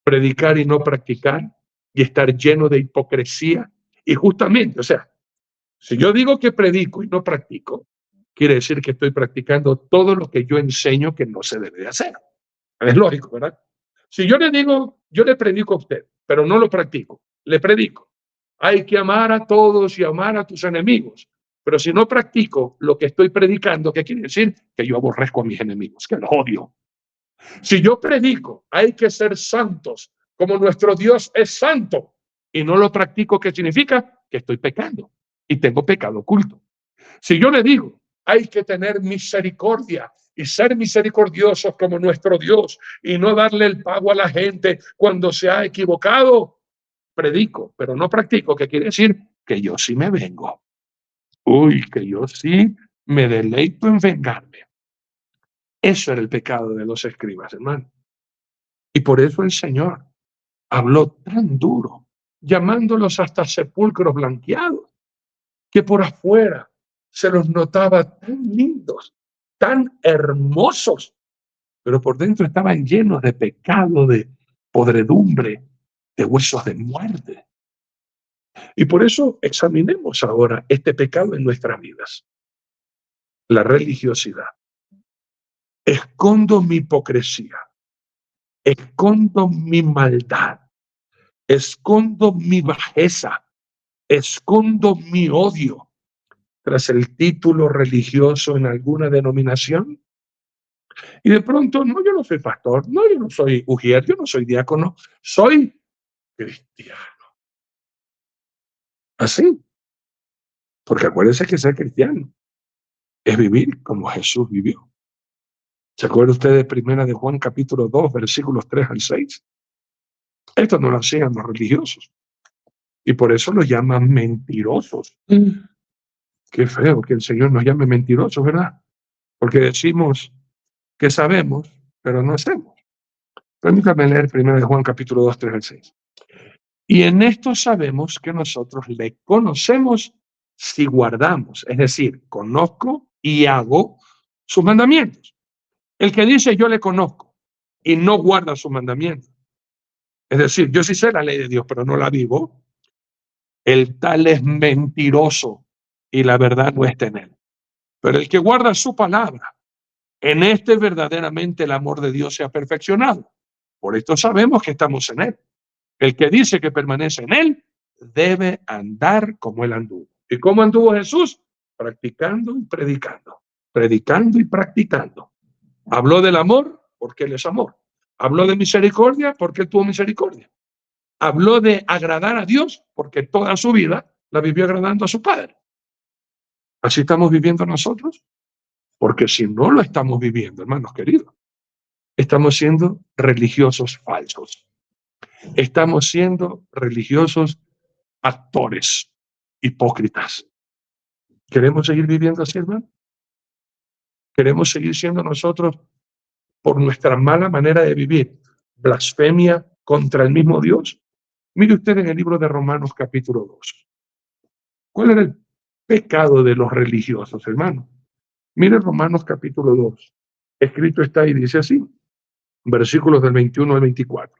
predicar y no practicar, y estar lleno de hipocresía. Y justamente, o sea, si yo digo que predico y no practico, quiere decir que estoy practicando todo lo que yo enseño que no se debe de hacer. Es lógico, ¿verdad? Si yo le digo, yo le predico a usted, pero no lo practico, le predico. Hay que amar a todos y amar a tus enemigos. Pero si no practico lo que estoy predicando, ¿qué quiere decir? Que yo aborrezco a mis enemigos, que los odio. Si yo predico, hay que ser santos, como nuestro Dios es santo, y no lo practico, ¿qué significa? Que estoy pecando y tengo pecado oculto. Si yo le digo, hay que tener misericordia y ser misericordiosos como nuestro Dios y no darle el pago a la gente cuando se ha equivocado, predico, pero no practico, ¿qué quiere decir? Que yo sí me vengo. Uy, que yo sí me deleito en vengarme. Eso era el pecado de los escribas, hermano. Y por eso el Señor habló tan duro, llamándolos hasta sepulcros blanqueados, que por afuera se los notaba tan lindos, tan hermosos, pero por dentro estaban llenos de pecado, de podredumbre, de huesos de muerte. Y por eso examinemos ahora este pecado en nuestras vidas. La religiosidad. Escondo mi hipocresía, escondo mi maldad, escondo mi bajeza, escondo mi odio tras el título religioso en alguna denominación. Y de pronto, no, yo no soy pastor, no, yo no soy ujier, yo no soy diácono, soy cristiano. Así. Porque acuérdense que ser cristiano es vivir como Jesús vivió. ¿Se acuerda usted de Primera de Juan capítulo 2, versículos 3 al 6? Esto no lo hacían los religiosos. Y por eso los llaman mentirosos. Qué feo que el Señor nos llame mentirosos, ¿verdad? Porque decimos que sabemos, pero no hacemos. Permítame leer Primera de Juan capítulo 2, 3 al 6. Y en esto sabemos que nosotros le conocemos si guardamos, es decir, conozco y hago sus mandamientos. El que dice yo le conozco y no guarda sus mandamientos, es decir, yo sí sé la ley de Dios, pero no la vivo, el tal es mentiroso y la verdad no está en él. Pero el que guarda su palabra, en este verdaderamente el amor de Dios se ha perfeccionado. Por esto sabemos que estamos en él. El que dice que permanece en él debe andar como él anduvo. ¿Y cómo anduvo Jesús? Practicando y predicando, predicando y practicando. Habló del amor porque él es amor. Habló de misericordia porque él tuvo misericordia. Habló de agradar a Dios porque toda su vida la vivió agradando a su Padre. ¿Así estamos viviendo nosotros? Porque si no lo estamos viviendo, hermanos queridos, estamos siendo religiosos falsos. Estamos siendo religiosos actores, hipócritas. ¿Queremos seguir viviendo así, hermano? ¿Queremos seguir siendo nosotros, por nuestra mala manera de vivir, blasfemia contra el mismo Dios? Mire usted en el libro de Romanos capítulo 2. ¿Cuál era el pecado de los religiosos, hermano? Mire Romanos capítulo 2. Escrito está y dice así, versículos del 21 al 24.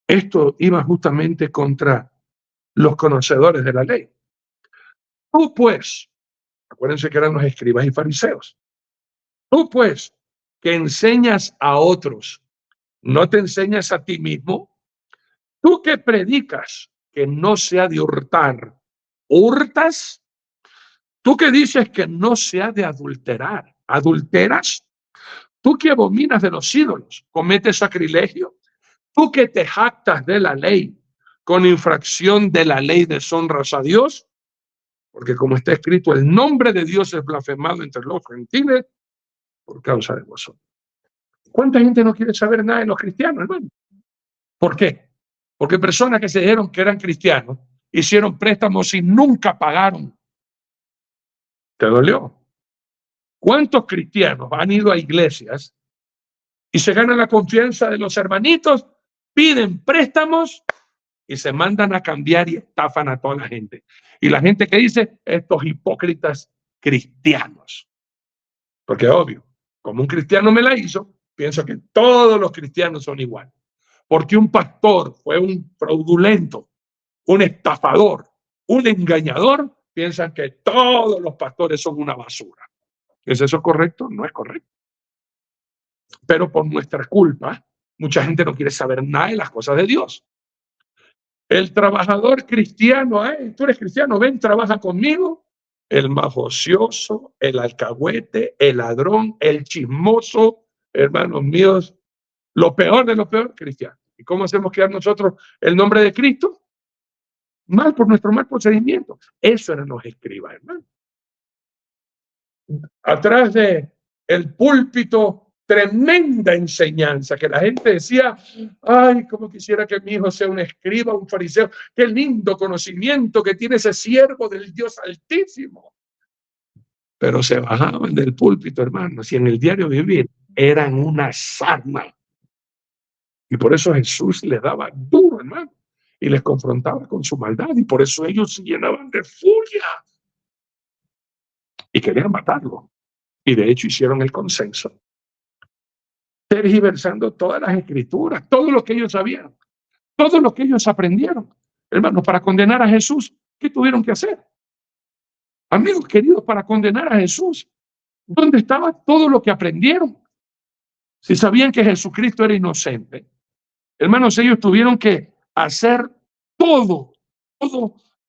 Esto iba justamente contra los conocedores de la ley. Tú pues, acuérdense que eran los escribas y fariseos, tú pues, que enseñas a otros, ¿no te enseñas a ti mismo? Tú que predicas que no se ha de hurtar, ¿hurtas? Tú que dices que no se ha de adulterar, ¿adulteras? Tú que abominas de los ídolos, ¿cometes sacrilegio? Tú que te jactas de la ley, con infracción de la ley deshonras a Dios, porque como está escrito, el nombre de Dios es blasfemado entre los gentiles por causa de vosotros. ¿Cuánta gente no quiere saber nada de los cristianos, hermano? ¿Por qué? Porque personas que se dijeron que eran cristianos hicieron préstamos y nunca pagaron. ¿Te dolió? ¿Cuántos cristianos han ido a iglesias y se ganan la confianza de los hermanitos, piden préstamos y se mandan a cambiar y estafan a toda la gente? Y la gente que dice, estos hipócritas cristianos. Porque obvio, como un cristiano me la hizo, pienso que todos los cristianos son iguales. Porque un pastor fue un fraudulento, un estafador, un engañador, piensan que todos los pastores son una basura. ¿Es eso correcto? No es correcto. Pero por nuestra culpa, mucha gente no quiere saber nada de las cosas de Dios. El trabajador cristiano, tú eres cristiano, ven, trabaja conmigo. El más ocioso, el alcahuete, el ladrón, el chismoso, hermanos míos, lo peor de lo peor, cristiano. ¿Y cómo hacemos quedar nosotros el nombre de Cristo? Mal por nuestro mal procedimiento. Eso eran los escribas, hermano. Atrás de el púlpito, tremenda enseñanza, que la gente decía, ay, como quisiera que mi hijo sea un escriba, un fariseo, qué lindo conocimiento que tiene ese siervo del Dios Altísimo. Pero se bajaban del púlpito, hermanos, y en el diario vivir eran una sarna. Y por eso Jesús les daba duro, hermano, y les confrontaba con su maldad, y por eso ellos se llenaban de furia y querían matarlo. Y de hecho hicieron el consenso, tergiversando todas las escrituras, todo lo que ellos sabían, todo lo que ellos aprendieron. Hermanos, para condenar a Jesús, ¿qué tuvieron que hacer? Amigos queridos, para condenar a Jesús, ¿dónde estaba todo lo que aprendieron? Si sabían que Jesucristo era inocente, hermanos, ellos tuvieron que hacer todo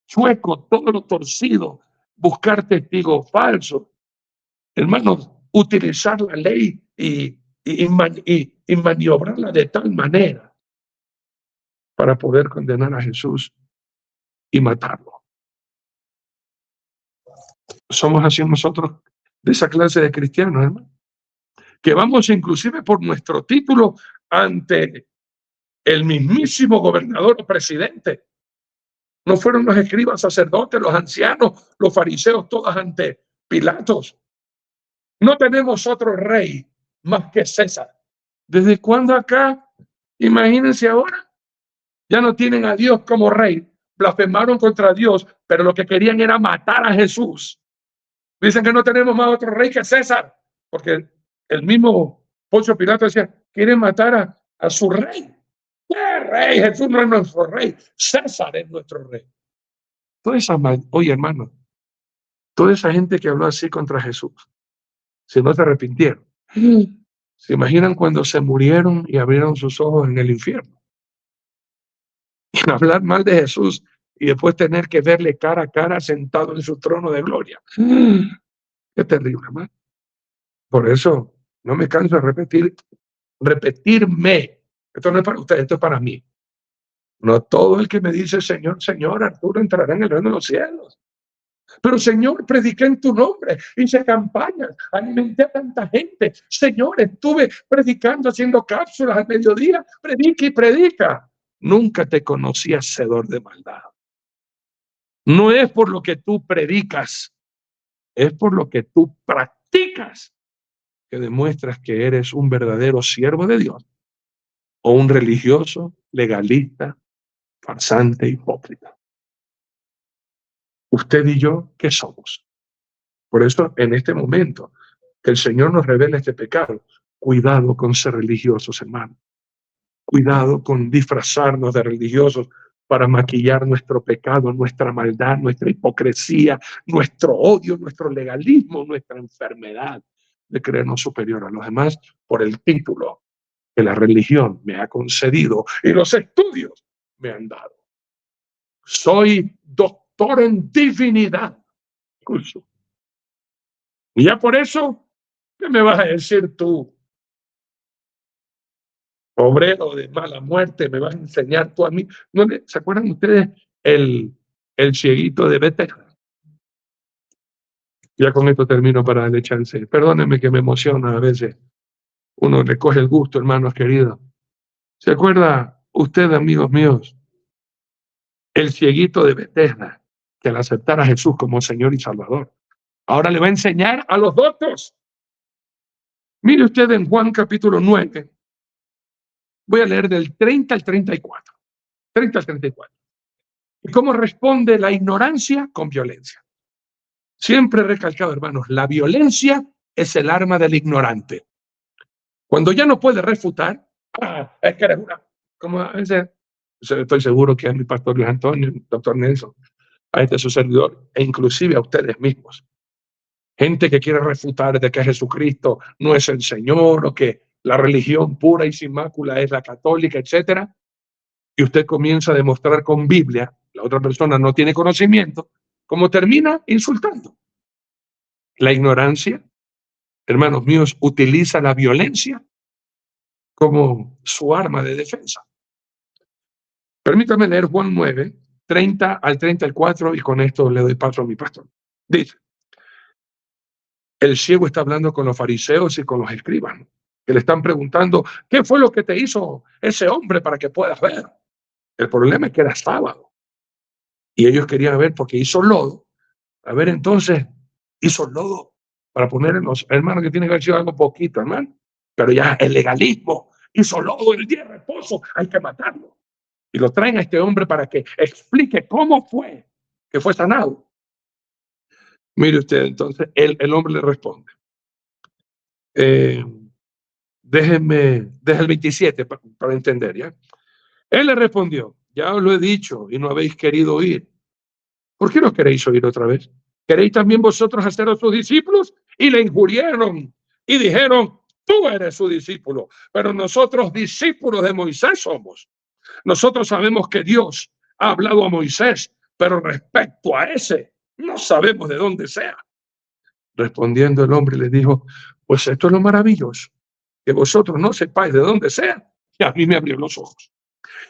chueco, todo lo torcido, buscar testigos falsos, hermanos, utilizar la ley y maniobrarla de tal manera para poder condenar a Jesús y matarlo. Somos así nosotros, de esa clase de cristianos, hermano, que vamos inclusive por nuestro título ante el mismísimo gobernador o presidente. No fueron los escribas, sacerdotes, los ancianos, los fariseos, todos ante Pilatos. No tenemos otro rey más que César. ¿Desde cuándo acá? Imagínense ahora. Ya no tienen a Dios como rey. Blasfemaron contra Dios, pero lo que querían era matar a Jesús. Dicen que no tenemos más otro rey que César, porque el mismo Poncio Pilato decía, quieren matar a su rey. ¿Qué rey? Jesús no es nuestro rey. César es nuestro rey. Oye, hermano, toda esa gente que habló así contra Jesús, si no se arrepintieron, ¿se imaginan cuando se murieron y abrieron sus ojos en el infierno? Y hablar mal de Jesús y después tener que verle cara a cara sentado en su trono de gloria. Qué terrible, hermano. Por eso no me canso de repetirme. Esto no es para ustedes, esto es para mí. No todo el que me dice Señor, Señor, Arturo, entrará en el reino de los cielos. Pero Señor, prediqué en tu nombre, hice campañas, alimenté a tanta gente. Señor, estuve predicando, haciendo cápsulas al mediodía, predica y predica. Nunca te conocí hacedor de maldad. No es por lo que tú predicas, es por lo que tú practicas que demuestras que eres un verdadero siervo de Dios o un religioso, legalista, farsante, hipócrita. Usted y yo, ¿qué somos? Por eso, en este momento, que el Señor nos revela este pecado, cuidado con ser religiosos, hermano. Cuidado con disfrazarnos de religiosos para maquillar nuestro pecado, nuestra maldad, nuestra hipocresía, nuestro odio, nuestro legalismo, nuestra enfermedad de creernos superior a los demás por el título que la religión me ha concedido y los estudios me han dado. Soy doctor en divinidad. Y ya por eso, ¿qué me vas a decir tú? Obrero de mala muerte, me vas a enseñar tú a mí. ¿No se acuerdan ustedes el cieguito de Bethesda? Ya con esto termino para darle chance. Perdónenme que me emociona a veces. Uno le coge el gusto, hermanos queridos. ¿Se acuerda usted, amigos míos? El cieguito de Bethesda, que al aceptar a Jesús como Señor y Salvador, ahora le va a enseñar a los doctos. Mire usted en Juan capítulo 9. Voy a leer del 30 al 34. 30 al 34. ¿Y cómo responde la ignorancia? Con violencia. Siempre he recalcado, hermanos, la violencia es el arma del ignorante. Cuando ya no puede refutar, es que eres una, como a veces, estoy seguro que a mi pastor Luis Antonio, doctor Nelson, a este su servidor, e inclusive a ustedes mismos. Gente que quiere refutar de que Jesucristo no es el Señor, o que la religión pura y sin mácula es la católica, etcétera, y usted comienza a demostrar con Biblia, la otra persona no tiene conocimiento, como termina insultando. La ignorancia, hermanos míos, utiliza la violencia como su arma de defensa. Permítame leer Juan 9, 30 al 34, y con esto le doy paso a mi pastor. Dice, el ciego está hablando con los fariseos y con los escribas, que le están preguntando, ¿qué fue lo que te hizo ese hombre para que puedas ver? El problema es que era sábado, y ellos querían ver porque hizo lodo. A ver, entonces, hizo lodo para poner en los hermanos, que tiene que haber sido algo poquito, hermano, pero ya el legalismo, hizo lodo el día de reposo, hay que matarlo. Y lo traen a este hombre para que explique cómo fue que fue sanado. Mire usted, entonces, el hombre le responde. Déjeme el 27 para entender, ¿ya? Él le respondió, ya os lo he dicho y no habéis querido oír. ¿Por qué no queréis oír otra vez? ¿Queréis también vosotros haceros sus discípulos? Y le injuriaron y dijeron, tú eres su discípulo, pero nosotros discípulos de Moisés somos. Nosotros sabemos que Dios ha hablado a Moisés, pero respecto a ese, no sabemos de dónde sea. Respondiendo el hombre le dijo, pues esto es lo maravilloso, que vosotros no sepáis de dónde sea, y a mí me abrió los ojos.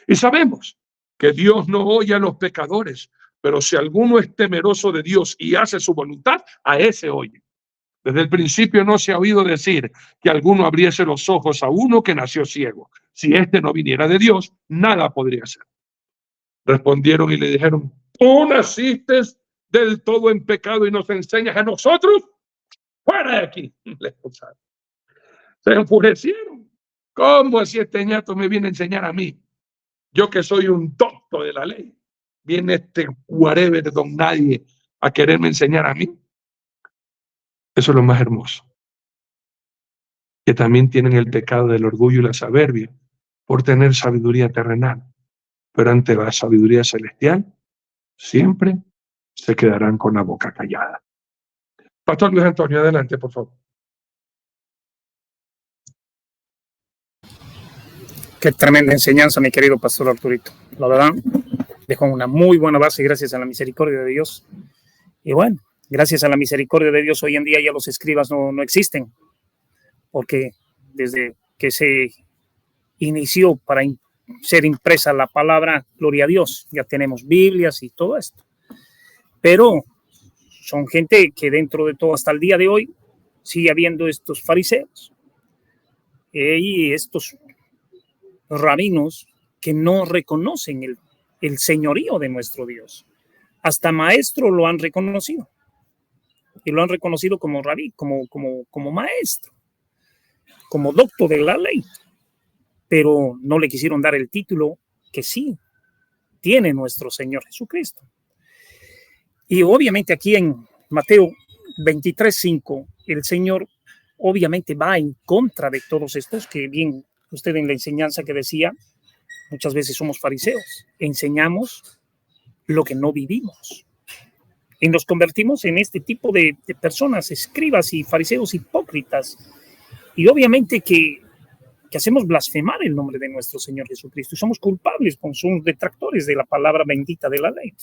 Y sabemos que Dios no oye a los pecadores, pero si alguno es temeroso de Dios y hace su voluntad, a ese oye. Desde el principio no se ha oído decir que alguno abriese los ojos a uno que nació ciego. Si éste no viniera de Dios, nada podría ser. Respondieron y le dijeron, ¿tú naciste del todo en pecado y nos enseñas a nosotros? ¡Fuera de aquí! Se enfurecieron. ¿Cómo así este ñato me viene a enseñar a mí? Yo que soy un doctor de la ley. Viene este whatever don nadie a quererme enseñar a mí. Eso es lo más hermoso. Que también tienen el pecado del orgullo y la soberbia por tener sabiduría terrenal. Pero ante la sabiduría celestial, siempre se quedarán con la boca callada. Pastor Luis Antonio, adelante, por favor. Qué tremenda enseñanza, mi querido pastor Arturito. La verdad, dejó una muy buena base gracias a la misericordia de Dios. Y bueno, gracias a la misericordia de Dios, hoy en día ya los escribas no existen. Porque desde que se inició para ser impresa la palabra, gloria a Dios, ya tenemos Biblias y todo esto. Pero son gente que dentro de todo, hasta el día de hoy, sigue habiendo estos fariseos y estos rabinos que no reconocen el señorío de nuestro Dios. Hasta maestro lo han reconocido. Y lo han reconocido como rabí, como maestro, como doctor de la ley. Pero no le quisieron dar el título que sí tiene nuestro Señor Jesucristo. Y obviamente aquí en Mateo 23:5, el Señor obviamente va en contra de todos estos que bien usted en la enseñanza que decía, Muchas veces somos fariseos, enseñamos lo que no vivimos. Y nos convertimos en este tipo de personas, escribas y fariseos hipócritas. Y obviamente que hacemos blasfemar el nombre de nuestro Señor Jesucristo. Y somos culpables, somos detractores de la palabra bendita de la ley.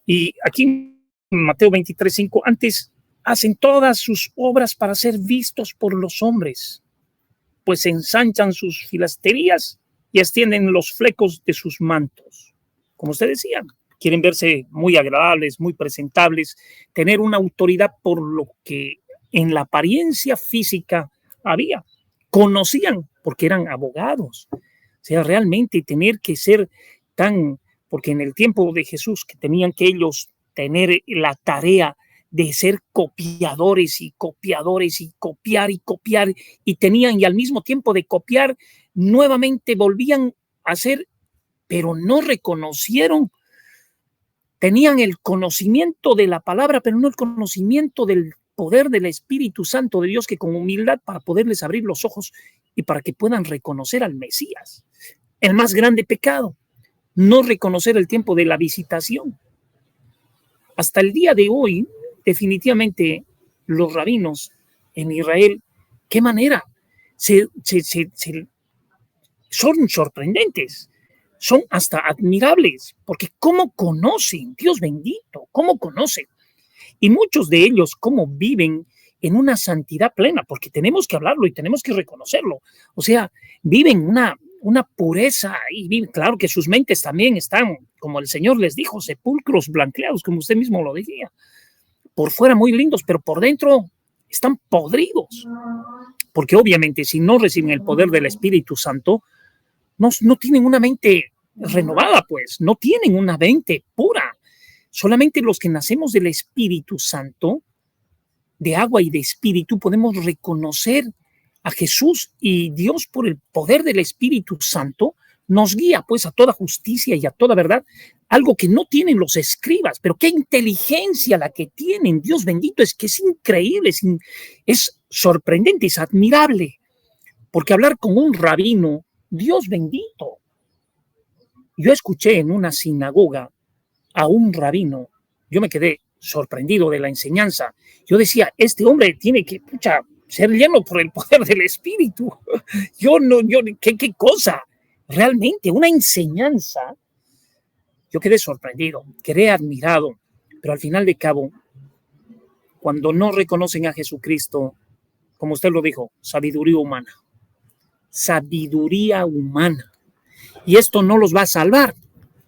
Y aquí en Mateo 23:5, antes hacen todas sus obras para ser vistos por los hombres, pues ensanchan sus filasterías y extienden los flecos de sus mantos. Como usted decía, quieren verse muy agradables, muy presentables, tener una autoridad por lo que en la apariencia física había. Conocían porque eran abogados. O sea, realmente tener que ser tan, porque en el tiempo de Jesús que tenían que ellos tener la tarea de ser copiadores y copiadores y copiar y tenían, y al mismo tiempo de copiar, nuevamente volvían a hacer, pero no reconocieron. Tenían el conocimiento de la palabra, pero no el conocimiento del poder del Espíritu Santo de Dios, que con humildad para poderles abrir los ojos y para que puedan reconocer al Mesías. El más grande pecado, no reconocer el tiempo de la visitación. Hasta el día de hoy, definitivamente, los rabinos en Israel, ¿qué manera? Son sorprendentes, son hasta admirables, porque ¿cómo conocen? Dios bendito, ¿cómo conocen? Y muchos de ellos, ¿cómo viven en una santidad plena? Porque tenemos que hablarlo y tenemos que reconocerlo. O sea, viven una pureza y viven, claro que sus mentes también están, como el Señor les dijo, sepulcros blanqueados, como usted mismo lo decía. Por fuera muy lindos, pero por dentro están podridos. Porque obviamente si no reciben el poder del Espíritu Santo, no tienen una mente renovada, pues, no tienen una mente pura. Solamente los que nacemos del Espíritu Santo, de agua y de espíritu, podemos reconocer a Jesús, y Dios, por el poder del Espíritu Santo, nos guía pues a toda justicia y a toda verdad, algo que no tienen los escribas. Pero qué inteligencia la que tienen, Dios bendito, es que es increíble, es sorprendente, es admirable, porque hablar con un rabino, Dios bendito. Yo escuché en una sinagoga a un rabino, yo me quedé sorprendido de la enseñanza. Yo decía, este hombre tiene que ser lleno por el poder del Espíritu. ¿Qué cosa? Realmente, una enseñanza. Yo quedé sorprendido, quedé admirado, pero al final de cabo, cuando no reconocen a Jesucristo, como usted lo dijo, sabiduría humana. Sabiduría humana. Y esto no los va a salvar.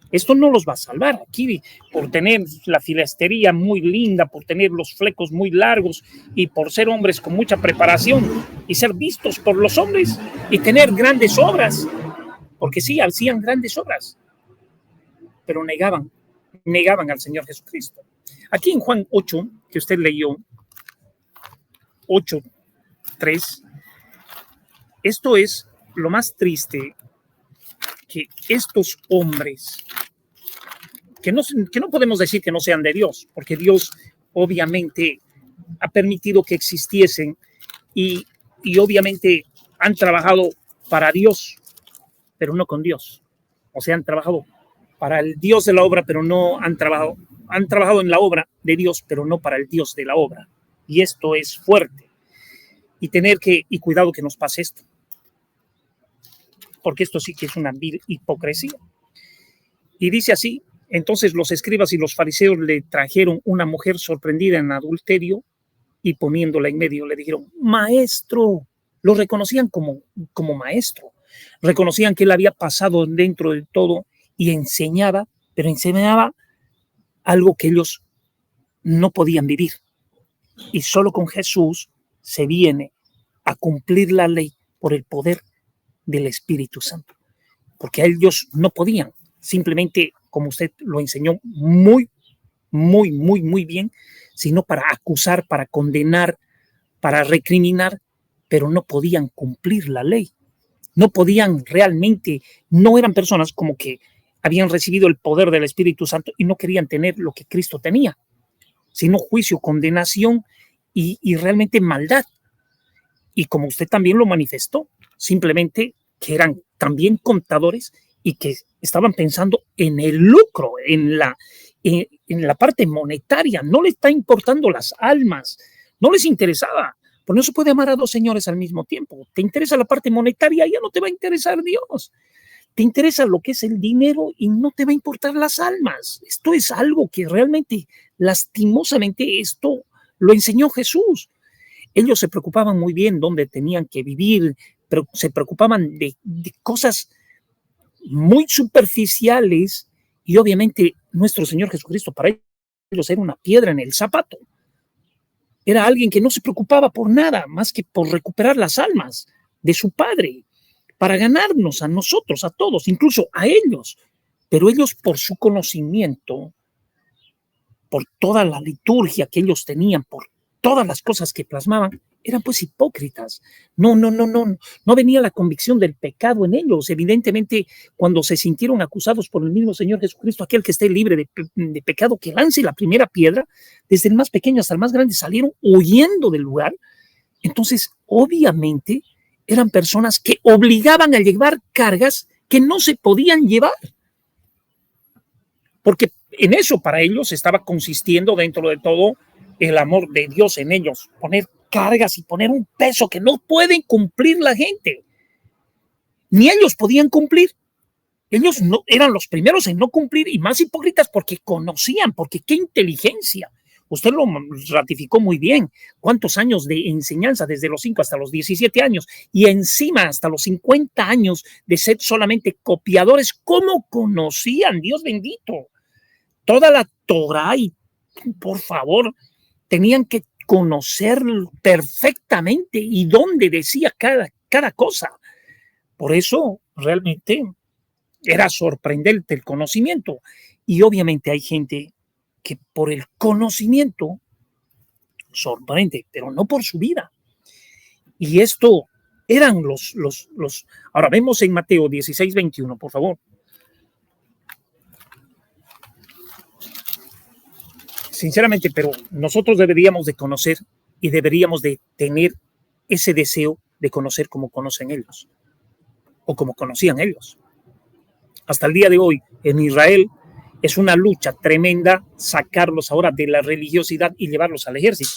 Esto no los va a salvar. Aquí, por tener la filastería muy linda, por tener los flecos muy largos y por ser hombres con mucha preparación y ser vistos por los hombres y tener grandes obras, porque sí, hacían grandes obras, pero negaban al Señor Jesucristo. Aquí en Juan 8, que usted leyó, 8:3, esto es lo más triste, que estos hombres, que no podemos decir que no sean de Dios, porque Dios obviamente ha permitido que existiesen y obviamente han trabajado para Dios, pero no con Dios. O sea, han trabajado para el Dios de la obra, pero no han trabajado en la obra de Dios, pero no para el Dios de la obra. Y esto es fuerte. Y cuidado que nos pase esto, porque esto sí que es una vil hipocresía. Y dice así: entonces los escribas y los fariseos le trajeron una mujer sorprendida en adulterio y poniéndola en medio le dijeron, maestro. Lo reconocían como maestro. Reconocían que él había pasado dentro de todo y enseñaba, pero enseñaba algo que ellos no podían vivir. Y solo con Jesús se viene a cumplir la ley por el poder del Espíritu Santo, porque ellos no podían, simplemente, como usted lo enseñó muy, muy, muy, muy bien, sino para acusar, para condenar, para recriminar, pero no podían cumplir la ley, no podían realmente, no eran personas como que habían recibido el poder del Espíritu Santo y no querían tener lo que Cristo tenía, sino juicio, condenación y realmente maldad. Y como usted también lo manifestó, simplemente que eran también contadores y que estaban pensando en el lucro, en la parte monetaria. No les está importando las almas, no les interesaba. Pues no se puede amar a dos señores al mismo tiempo. Te interesa la parte monetaria, ya no te va a interesar Dios. Te interesa lo que es el dinero y no te va a importar las almas. Esto es algo que realmente, lastimosamente, esto lo enseñó Jesús. Ellos se preocupaban muy bien dónde tenían que vivir, pero se preocupaban de cosas muy superficiales, y obviamente nuestro Señor Jesucristo para ellos era una piedra en el zapato. Era alguien que no se preocupaba por nada más que por recuperar las almas de su Padre, para ganarnos a nosotros, a todos, incluso a ellos. Pero ellos, por su conocimiento, por toda la liturgia que ellos tenían, por todas las cosas que plasmaban, eran pues hipócritas. No venía la convicción del pecado en ellos. Evidentemente, cuando se sintieron acusados por el mismo Señor Jesucristo, aquel que esté libre de pecado, que lance la primera piedra, desde el más pequeño hasta el más grande salieron huyendo del lugar. Entonces, obviamente, eran personas que obligaban a llevar cargas que no se podían llevar. Porque en eso para ellos estaba consistiendo, dentro de todo, el amor de Dios en ellos. Poner cargas y poner un peso que no pueden cumplir la gente. Ni ellos podían cumplir. Ellos no eran los primeros en no cumplir, y más hipócritas porque conocían, porque qué inteligencia. Usted lo ratificó muy bien. ¿Cuántos años de enseñanza desde los 5 hasta los 17 años? Y encima hasta los 50 años de ser solamente copiadores. ¿Cómo conocían? Dios bendito. Toda la Torá, y por favor, tenían que conocer perfectamente y dónde decía cada cosa. Por eso realmente era sorprendente el conocimiento. Y obviamente hay gente que por el conocimiento sorprende, pero no por su vida. Y esto eran los. Ahora vemos en Mateo 16:21, por favor. Sinceramente, pero nosotros deberíamos de conocer y deberíamos de tener ese deseo de conocer como conocen ellos o como conocían ellos. Hasta el día de hoy en Israel es una lucha tremenda sacarlos ahora de la religiosidad y llevarlos al ejército.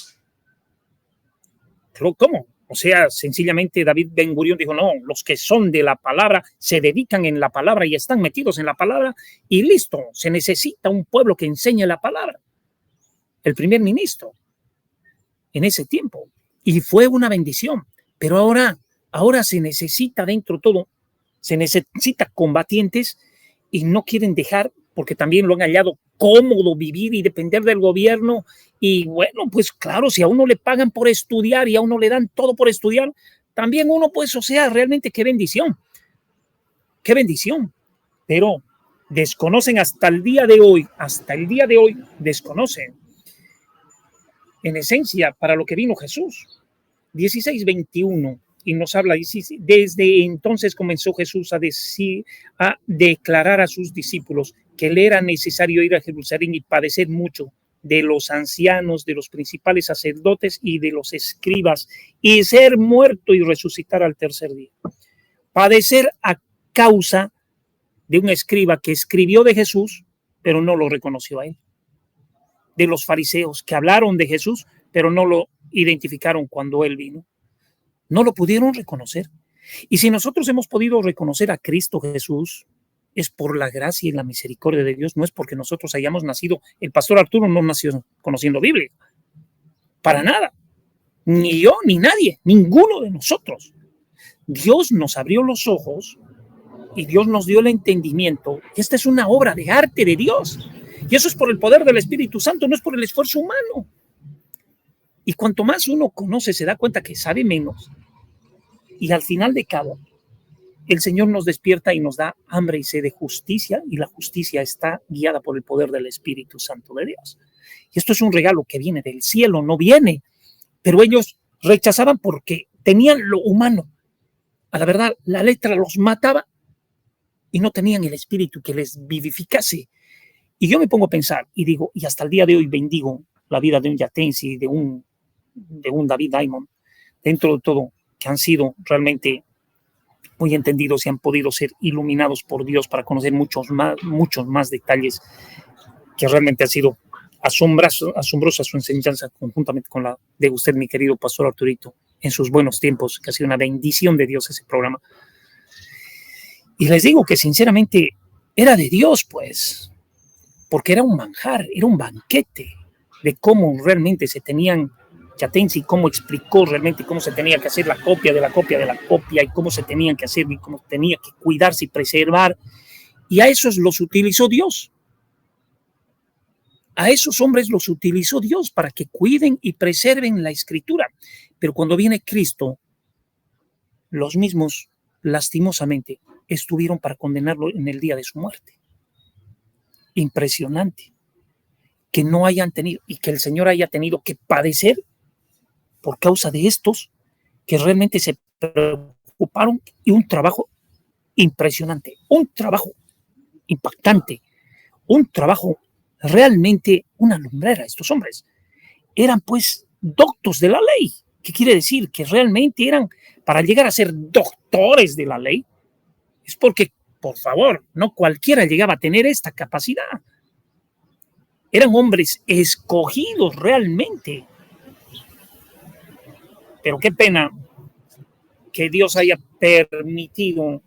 ¿Pero cómo? O sea, sencillamente David Ben Gurión dijo, no, los que son de la palabra se dedican en la palabra y están metidos en la palabra y listo, se necesita un pueblo que enseñe la palabra. El primer ministro en ese tiempo, y fue una bendición, pero ahora se necesita dentro de todo, se necesita combatientes y no quieren dejar, porque también lo han hallado cómodo vivir y depender del gobierno. Y bueno, pues claro, si a uno le pagan por estudiar y a uno le dan todo por estudiar, también uno pues, o sea, realmente qué bendición, pero desconocen hasta el día de hoy, desconocen en esencia para lo que vino Jesús. 16:21 y nos habla, desde entonces comenzó Jesús a declarar a sus discípulos que le era necesario ir a Jerusalén y padecer mucho de los ancianos, de los principales sacerdotes y de los escribas, y ser muerto y resucitar al tercer día. Padecer a causa de un escriba que escribió de Jesús, pero no lo reconoció a él. De los fariseos que hablaron de Jesús, pero no lo identificaron cuando él vino. No lo pudieron reconocer. Y si nosotros hemos podido reconocer a Cristo Jesús, es por la gracia y la misericordia de Dios, no es porque nosotros hayamos nacido. El pastor Arturo no nació conociendo Biblia, para nada. Ni yo, ni nadie, ninguno de nosotros. Dios nos abrió los ojos y Dios nos dio el entendimiento. Y esta es una obra de arte de Dios. Y eso es por el poder del Espíritu Santo, no es por el esfuerzo humano. Y cuanto más uno conoce, se da cuenta que sabe menos. Y al final de cabo, el Señor nos despierta y nos da hambre y sed de justicia, y la justicia está guiada por el poder del Espíritu Santo de Dios. Y esto es un regalo que viene del cielo, no viene. Pero ellos rechazaban porque tenían lo humano. A la verdad, la letra los mataba y no tenían el Espíritu que les vivificase. Y yo me pongo a pensar y digo, y hasta el día de hoy bendigo la vida de un Yatensi, de un David Diamond, dentro de todo, que han sido realmente muy entendidos y han podido ser iluminados por Dios para conocer muchos más detalles que realmente ha sido asombrosa su enseñanza conjuntamente con la de usted, mi querido pastor Arturito, en sus buenos tiempos, que ha sido una bendición de Dios ese programa. Y les digo que sinceramente era de Dios, pues, porque era un manjar, era un banquete de cómo realmente se tenían, Chatensi, cómo explicó realmente cómo se tenía que hacer la copia de la copia de la copia y cómo se tenían que hacer y cómo tenía que cuidarse y preservar. Y a esos los utilizó Dios. A esos hombres los utilizó Dios para que cuiden y preserven la escritura. Pero cuando viene Cristo, los mismos, lastimosamente, estuvieron para condenarlo en el día de su muerte. Impresionante que no hayan tenido y que el Señor haya tenido que padecer por causa de estos que realmente se preocuparon, y un trabajo impresionante, un trabajo impactante, un trabajo realmente una lumbrera. Estos hombres eran pues doctos de la ley. ¿Qué quiere decir? Que realmente eran, para llegar a ser doctores de la ley, es porque, por favor, no cualquiera llegaba a tener esta capacidad. Eran hombres escogidos realmente. Pero qué pena que Dios haya permitido,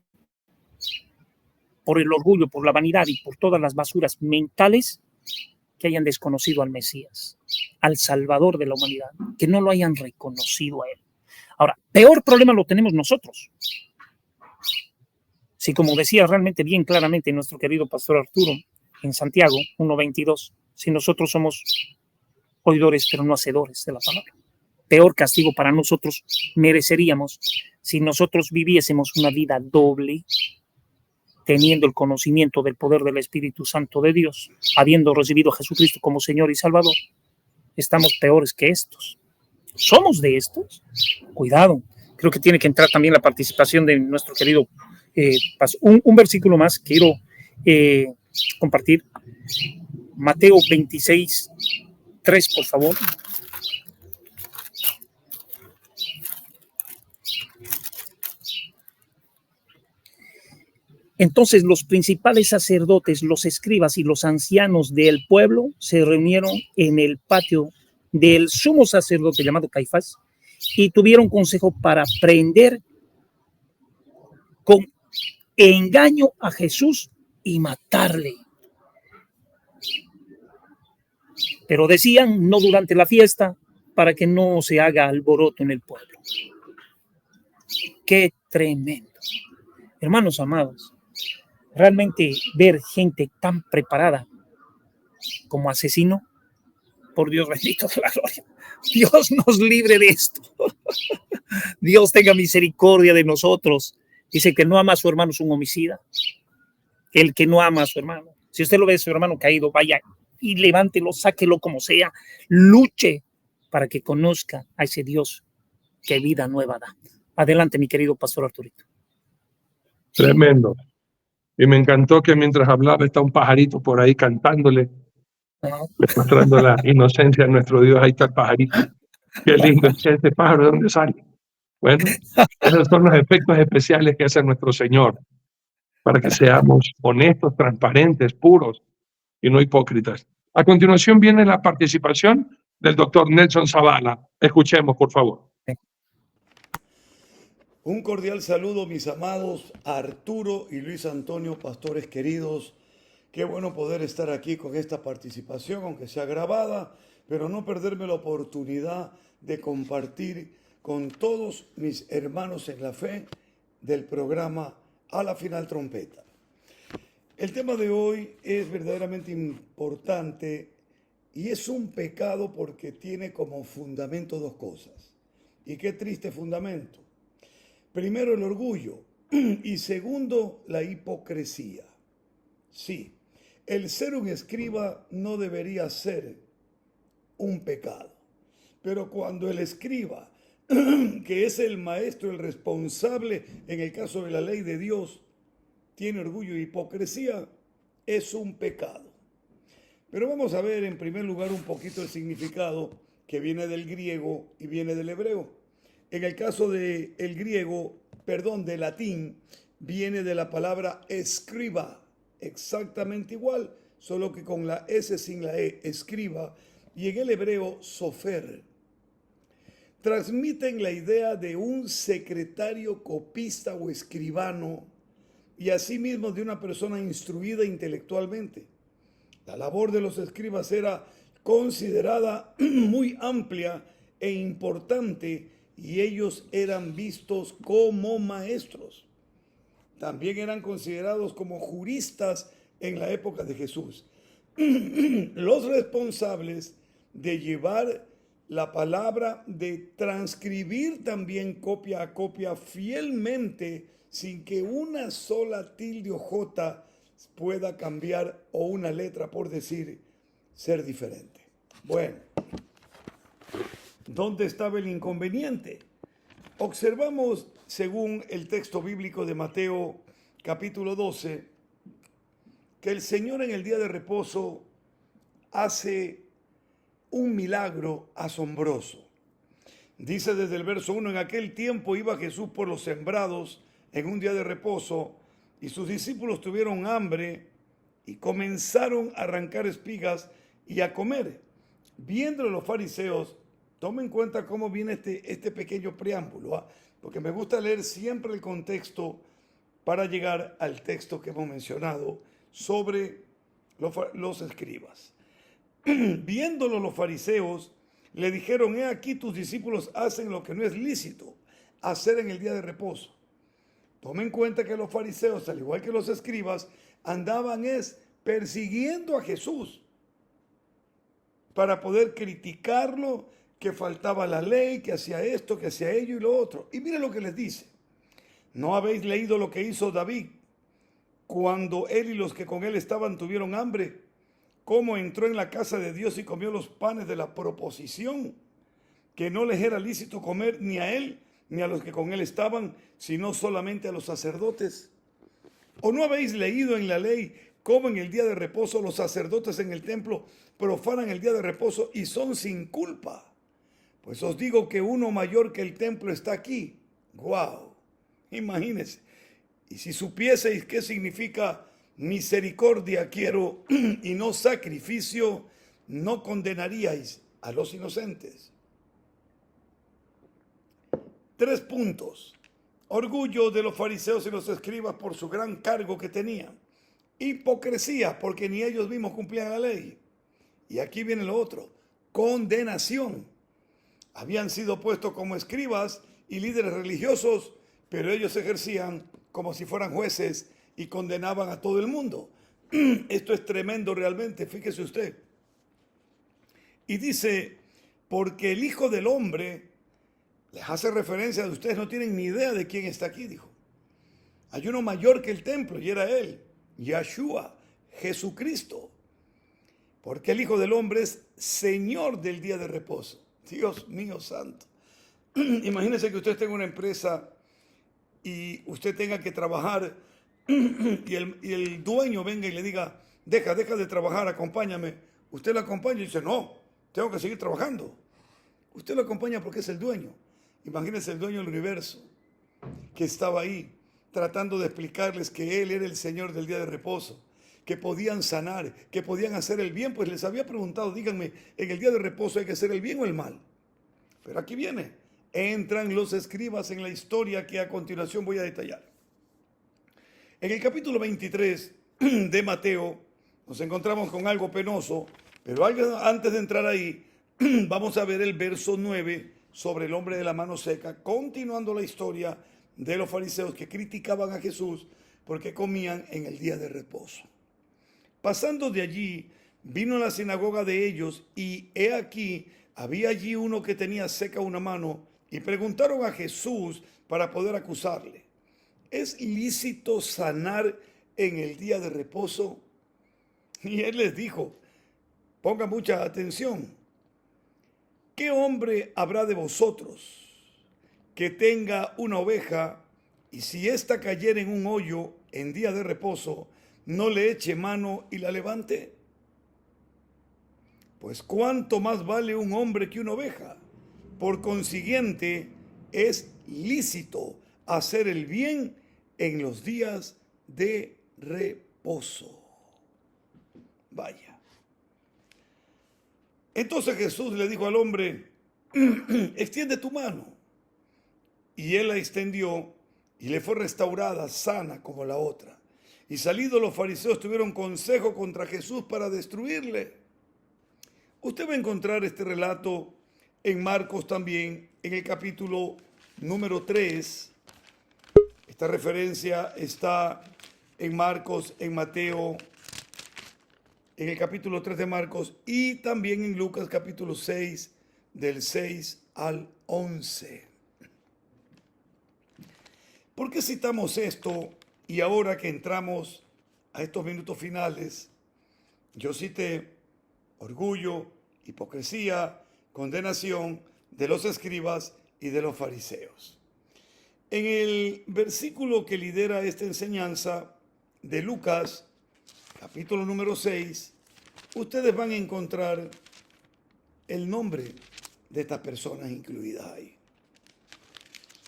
por el orgullo, por la vanidad y por todas las basuras mentales, que hayan desconocido al Mesías, al Salvador de la humanidad, que no lo hayan reconocido a Él. Ahora, peor problema lo tenemos nosotros. Si, como decía realmente bien claramente nuestro querido pastor Arturo en Santiago 1:22, si nosotros somos oidores pero no hacedores de la palabra, peor castigo para nosotros mereceríamos si nosotros viviésemos una vida doble, teniendo el conocimiento del poder del Espíritu Santo de Dios, habiendo recibido a Jesucristo como Señor y Salvador. Estamos peores que estos. ¿Somos de estos? Cuidado. Creo que tiene que entrar también la participación de nuestro querido un versículo más quiero compartir. Mateo 26:3, por favor. Entonces los principales sacerdotes, los escribas y los ancianos del pueblo se reunieron en el patio del sumo sacerdote llamado Caifás y tuvieron consejo para prender con engaño a Jesús y matarle. Pero decían, no durante la fiesta, para que no se haga alboroto en el pueblo. Qué tremendo. Hermanos amados, realmente ver gente tan preparada como asesino, por Dios bendito de la gloria, Dios nos libre de esto. Dios tenga misericordia de nosotros. Dice que no ama a su hermano es un homicida. El que no ama a su hermano, si usted lo ve a su hermano caído, vaya y levántelo, sáquelo como sea, luche para que conozca a ese Dios que vida nueva da. Adelante, mi querido pastor Arturito. Tremendo. Y me encantó que mientras hablaba está un pajarito por ahí cantándole, mostrando la inocencia de nuestro Dios. Ahí está el pajarito. Qué lindo es ese pájaro, ¿de dónde sale? Bueno, esos son los efectos especiales que hace nuestro Señor, para que seamos honestos, transparentes, puros y no hipócritas. A continuación viene la participación del doctor Nelson Zavala. Escuchemos, por favor. Un cordial saludo, mis amados Arturo y Luis Antonio, pastores queridos. Qué bueno poder estar aquí con esta participación, aunque sea grabada, pero no perderme la oportunidad de compartir con todos mis hermanos en la fe del programa A la Final Trompeta. El tema de hoy es verdaderamente importante y es un pecado porque tiene como fundamento dos cosas. Y qué triste fundamento. Primero, el orgullo y segundo, la hipocresía. Sí, el ser un escriba no debería ser un pecado, pero cuando el escriba, que es el maestro, el responsable en el caso de la ley de Dios, tiene orgullo y hipocresía, es un pecado. Pero vamos a ver en primer lugar un poquito el significado que viene del griego y viene del hebreo. En el caso del griego, de latín, viene de la palabra escriba, exactamente igual, solo que con la S sin la E, escriba, y en el hebreo sofer. Transmiten la idea de un secretario copista o escribano y asimismo de una persona instruida intelectualmente. La labor de los escribas era considerada muy amplia e importante y ellos eran vistos como maestros. También eran considerados como juristas en la época de Jesús. Los responsables de llevar la palabra, de transcribir también copia a copia fielmente, sin que una sola tilde o jota pueda cambiar o una letra, por decir, ser diferente. Bueno, ¿dónde estaba el inconveniente? Observamos, según el texto bíblico de Mateo capítulo 12, que el Señor en el día de reposo hace un milagro asombroso. Dice desde el verso 1, en aquel tiempo iba Jesús por los sembrados en un día de reposo y sus discípulos tuvieron hambre y comenzaron a arrancar espigas y a comer. Viéndolo los fariseos, tomen en cuenta cómo viene este pequeño preámbulo, porque me gusta leer siempre el contexto para llegar al texto que hemos mencionado sobre los escribas. Viéndolo los fariseos, le dijeron, he aquí tus discípulos hacen lo que no es lícito hacer en el día de reposo. Tomen en cuenta que los fariseos, al igual que los escribas, andaban persiguiendo a Jesús para poder criticarlo, que faltaba la ley, que hacía esto, que hacía ello y lo otro. Y miren lo que les dice. ¿No habéis leído lo que hizo David cuando él y los que con él estaban tuvieron hambre? Cómo entró en la casa de Dios y comió los panes de la proposición, que no les era lícito comer ni a él ni a los que con él estaban, sino solamente a los sacerdotes. ¿O no habéis leído en la ley cómo en el día de reposo los sacerdotes en el templo profanan el día de reposo y son sin culpa? Pues os digo que uno mayor que el templo está aquí. ¡Guau! Imagínense. Y si supieseis qué significa misericordia quiero y no sacrificio, no condenaríais a los inocentes. 3 puntos. Orgullo de los fariseos y los escribas por su gran cargo que tenían. Hipocresía, porque ni ellos mismos cumplían la ley. Y aquí viene lo otro. Condenación. Habían sido puestos como escribas y líderes religiosos, pero ellos ejercían como si fueran jueces y condenaban a todo el mundo. Esto es tremendo realmente, fíjese usted. Y dice, porque el Hijo del Hombre, les hace referencia, ustedes no tienen ni idea de quién está aquí, dijo. Hay uno mayor que el templo y era él, Yeshua, Jesucristo. Porque el Hijo del Hombre es Señor del día de reposo. Dios mío santo. Imagínense que usted tenga una empresa y usted tenga que trabajar y el dueño venga y le diga, deja de trabajar, acompáñame. Usted lo acompaña y dice, no, tengo que seguir trabajando. Usted lo acompaña porque es el dueño. Imagínense el dueño del universo que estaba ahí tratando de explicarles que Él era el Señor del día de reposo, que podían sanar, que podían hacer el bien, pues les había preguntado, díganme, ¿en el día de reposo hay que hacer el bien o el mal? Pero aquí viene, entran los escribas en la historia que a continuación voy a detallar. En el capítulo 23 de Mateo nos encontramos con algo penoso, pero antes de entrar ahí, vamos a ver el verso 9 sobre el hombre de la mano seca, continuando la historia de los fariseos que criticaban a Jesús porque comían en el día de reposo. Pasando de allí, vino a la sinagoga de ellos y he aquí, había allí uno que tenía seca una mano y preguntaron a Jesús para poder acusarle, ¿es lícito sanar en el día de reposo? Y él les dijo, pongan mucha atención, ¿qué hombre habrá de vosotros que tenga una oveja y si ésta cayera en un hoyo en día de reposo, no le eche mano y la levante? Pues cuánto más vale un hombre que una oveja. Por consiguiente, es lícito hacer el bien en los días de reposo. Vaya. Entonces Jesús le dijo al hombre, extiende tu mano. Y él la extendió y le fue restaurada, sana como la otra. Y salidos los fariseos tuvieron consejo contra Jesús para destruirle. Usted va a encontrar este relato en Marcos también, en el capítulo número 3. Esta referencia está en Marcos, en Mateo, en el capítulo 3 de Marcos y también en Lucas capítulo 6, del 6 al 11. ¿Por qué citamos esto? Y ahora que entramos a estos minutos finales, yo cité orgullo, hipocresía, condenación de los escribas y de los fariseos. En el versículo que lidera esta enseñanza de Lucas, capítulo número 6, ustedes van a encontrar el nombre de estas personas incluidas ahí.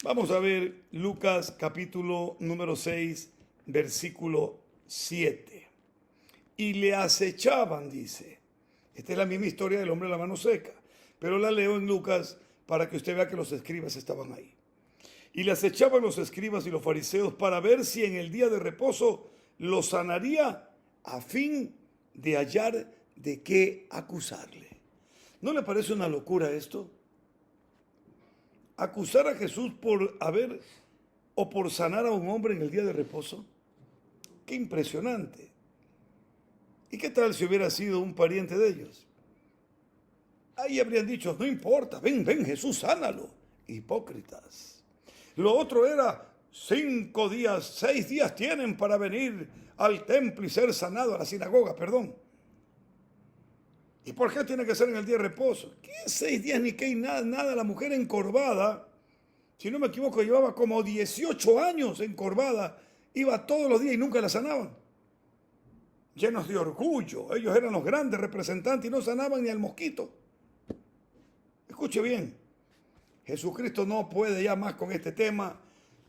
Vamos a ver Lucas capítulo número 6, versículo 7. Y le acechaban, dice. Esta es la misma historia del hombre de la mano seca, pero la leo en Lucas para que usted vea que los escribas estaban ahí. Y le acechaban los escribas y los fariseos para ver si en el día de reposo los sanaría a fin de hallar de qué acusarle. ¿No le parece una locura esto? Acusar a Jesús por haber o por sanar a un hombre en el día de reposo. ¡Qué impresionante! ¿Y qué tal si hubiera sido un pariente de ellos? Ahí habrían dicho, no importa, ven Jesús, sánalo. Hipócritas. Lo otro era 5 días, 6 días tienen para venir al templo y ser sanado, a la sinagoga, perdón. ¿Y por qué tiene que ser en el día de reposo? ¿Qué 6 días ni qué nada? La mujer encorvada, si no me equivoco, llevaba como 18 años encorvada, iba todos los días y nunca la sanaban. Llenos de orgullo, ellos eran los grandes representantes y no sanaban ni al mosquito. Escuche bien, Jesucristo no puede ya más con este tema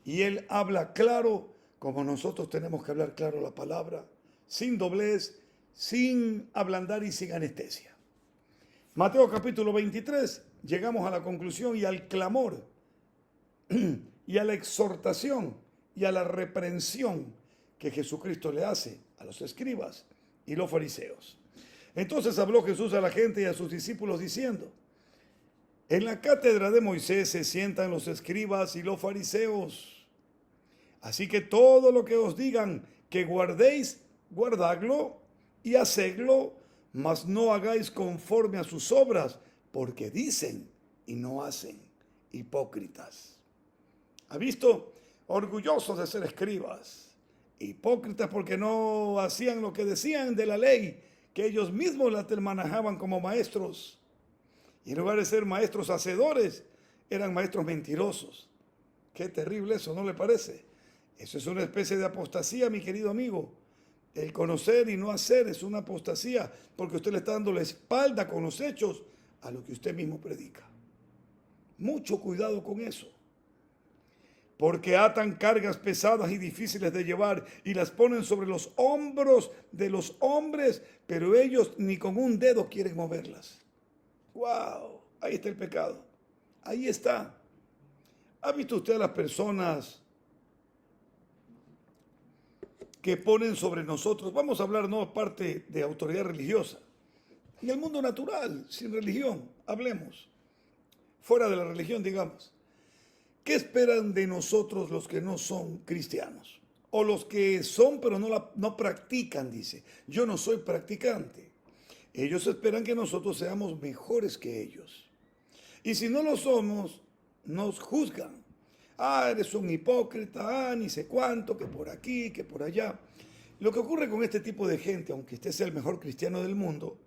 y Él habla claro como nosotros tenemos que hablar claro la palabra, sin doblez, sin ablandar y sin anestesia. Mateo capítulo 23, llegamos a la conclusión y al clamor y a la exhortación y a la reprensión que Jesucristo le hace a los escribas y los fariseos. Entonces habló Jesús a la gente y a sus discípulos diciendo, en la cátedra de Moisés se sientan los escribas y los fariseos. Así que todo lo que os digan que guardéis, guardadlo y hacedlo, mas no hagáis conforme a sus obras, porque dicen y no hacen, hipócritas. ¿Ha visto? Orgullosos de ser escribas, hipócritas porque no hacían lo que decían de la ley, que ellos mismos la manejaban como maestros. Y en lugar de ser maestros hacedores, eran maestros mentirosos. Qué terrible eso, ¿no le parece? Eso es una especie de apostasía, mi querido amigo. El conocer y no hacer es una apostasía, porque usted le está dando la espalda con los hechos a lo que usted mismo predica. Mucho cuidado con eso. Porque atan cargas pesadas y difíciles de llevar y las ponen sobre los hombros de los hombres, pero ellos ni con un dedo quieren moverlas. ¡Wow! Ahí está el pecado. Ahí está. ¿Ha visto usted a las personas que ponen sobre nosotros? Vamos a hablar no parte de autoridad religiosa. En el mundo natural, sin religión, hablemos. Fuera de la religión, digamos. ¿Qué esperan de nosotros los que no son cristianos? O los que son pero no practican, dice. Yo no soy practicante. Ellos esperan que nosotros seamos mejores que ellos. Y si no lo somos, nos juzgan. Ah, eres un hipócrita, ni sé cuánto, que por aquí, que por allá. Lo que ocurre con este tipo de gente, aunque usted sea el mejor cristiano del mundo,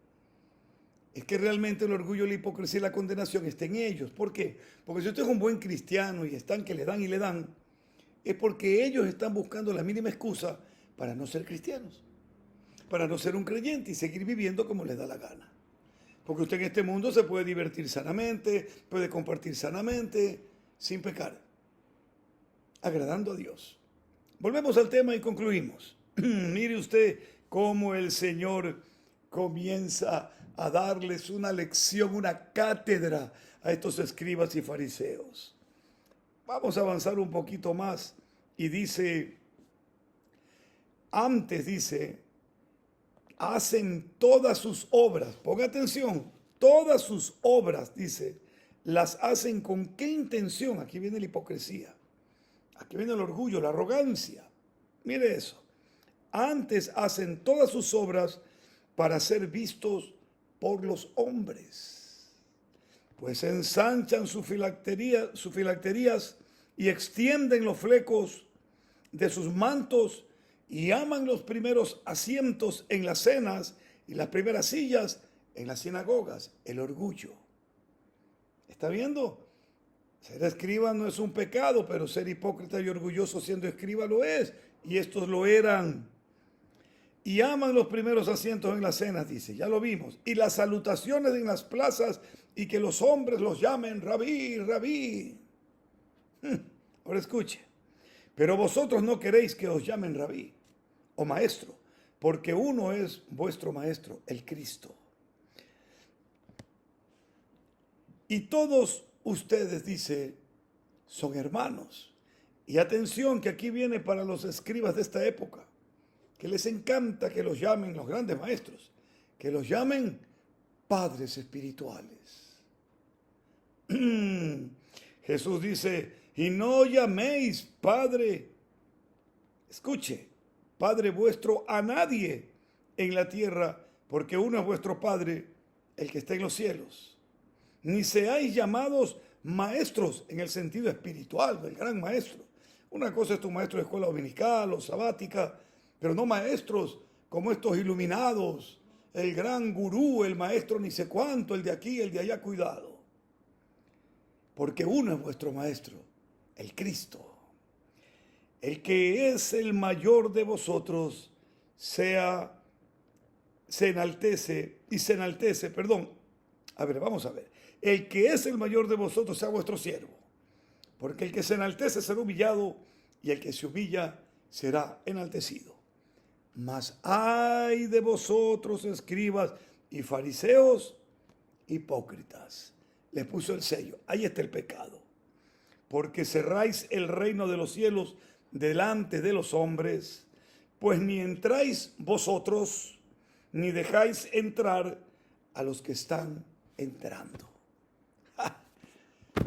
es que realmente el orgullo, la hipocresía y la condenación está en ellos. ¿Por qué? Porque si usted es un buen cristiano y están que le dan y le dan, es porque ellos están buscando la mínima excusa para no ser cristianos, para no ser un creyente y seguir viviendo como les da la gana. Porque usted en este mundo se puede divertir sanamente, puede compartir sanamente, sin pecar. agradando a Dios. Volvemos al tema y concluimos. Mire usted cómo el Señor comienza a darles una lección, una cátedra a estos escribas y fariseos. Vamos a avanzar un poquito más y dice, antes dice, hacen todas sus obras, ponga atención, todas sus obras, dice, las hacen con qué intención. Aquí viene la hipocresía, aquí viene el orgullo, la arrogancia. Mire eso, antes hacen todas sus obras para ser vistos por los hombres, pues ensanchan sus filacterías y extienden los flecos de sus mantos y aman los primeros asientos en las cenas y las primeras sillas en las sinagogas. El orgullo. ¿Está viendo? Ser escriba no es un pecado, pero ser hipócrita y orgulloso siendo escriba lo es. Y estos lo eran. Y aman los primeros asientos en las cenas, dice, ya lo vimos. Y las salutaciones en las plazas y que los hombres los llamen rabí, rabí. Ahora escuche. Pero vosotros no queréis que os llamen rabí o maestro, porque uno es vuestro maestro, el Cristo. Y todos ustedes, dice, son hermanos. Y atención, que aquí viene para los escribas de esta época, que les encanta que los llamen los grandes maestros, que los llamen padres espirituales. Jesús dice, y no llaméis Padre, escuche, Padre vuestro a nadie en la tierra, porque uno es vuestro Padre, el que está en los cielos. Ni seáis llamados maestros en el sentido espiritual del gran maestro. Una cosa es tu maestro de escuela dominical o sabática, pero no maestros como estos iluminados, el gran gurú, el maestro ni sé cuánto, el de aquí, el de allá, cuidado. Porque uno es vuestro maestro, el Cristo. El que es el mayor de vosotros se enaltece, vamos a ver. El que es el mayor de vosotros sea vuestro siervo. Porque el que se enaltece será humillado y el que se humilla será enaltecido. Mas ay de vosotros, escribas y fariseos, hipócritas. Les puso el sello. Ahí está el pecado. Porque cerráis el reino de los cielos delante de los hombres, pues ni entráis vosotros, ni dejáis entrar a los que están entrando. ¡Ja!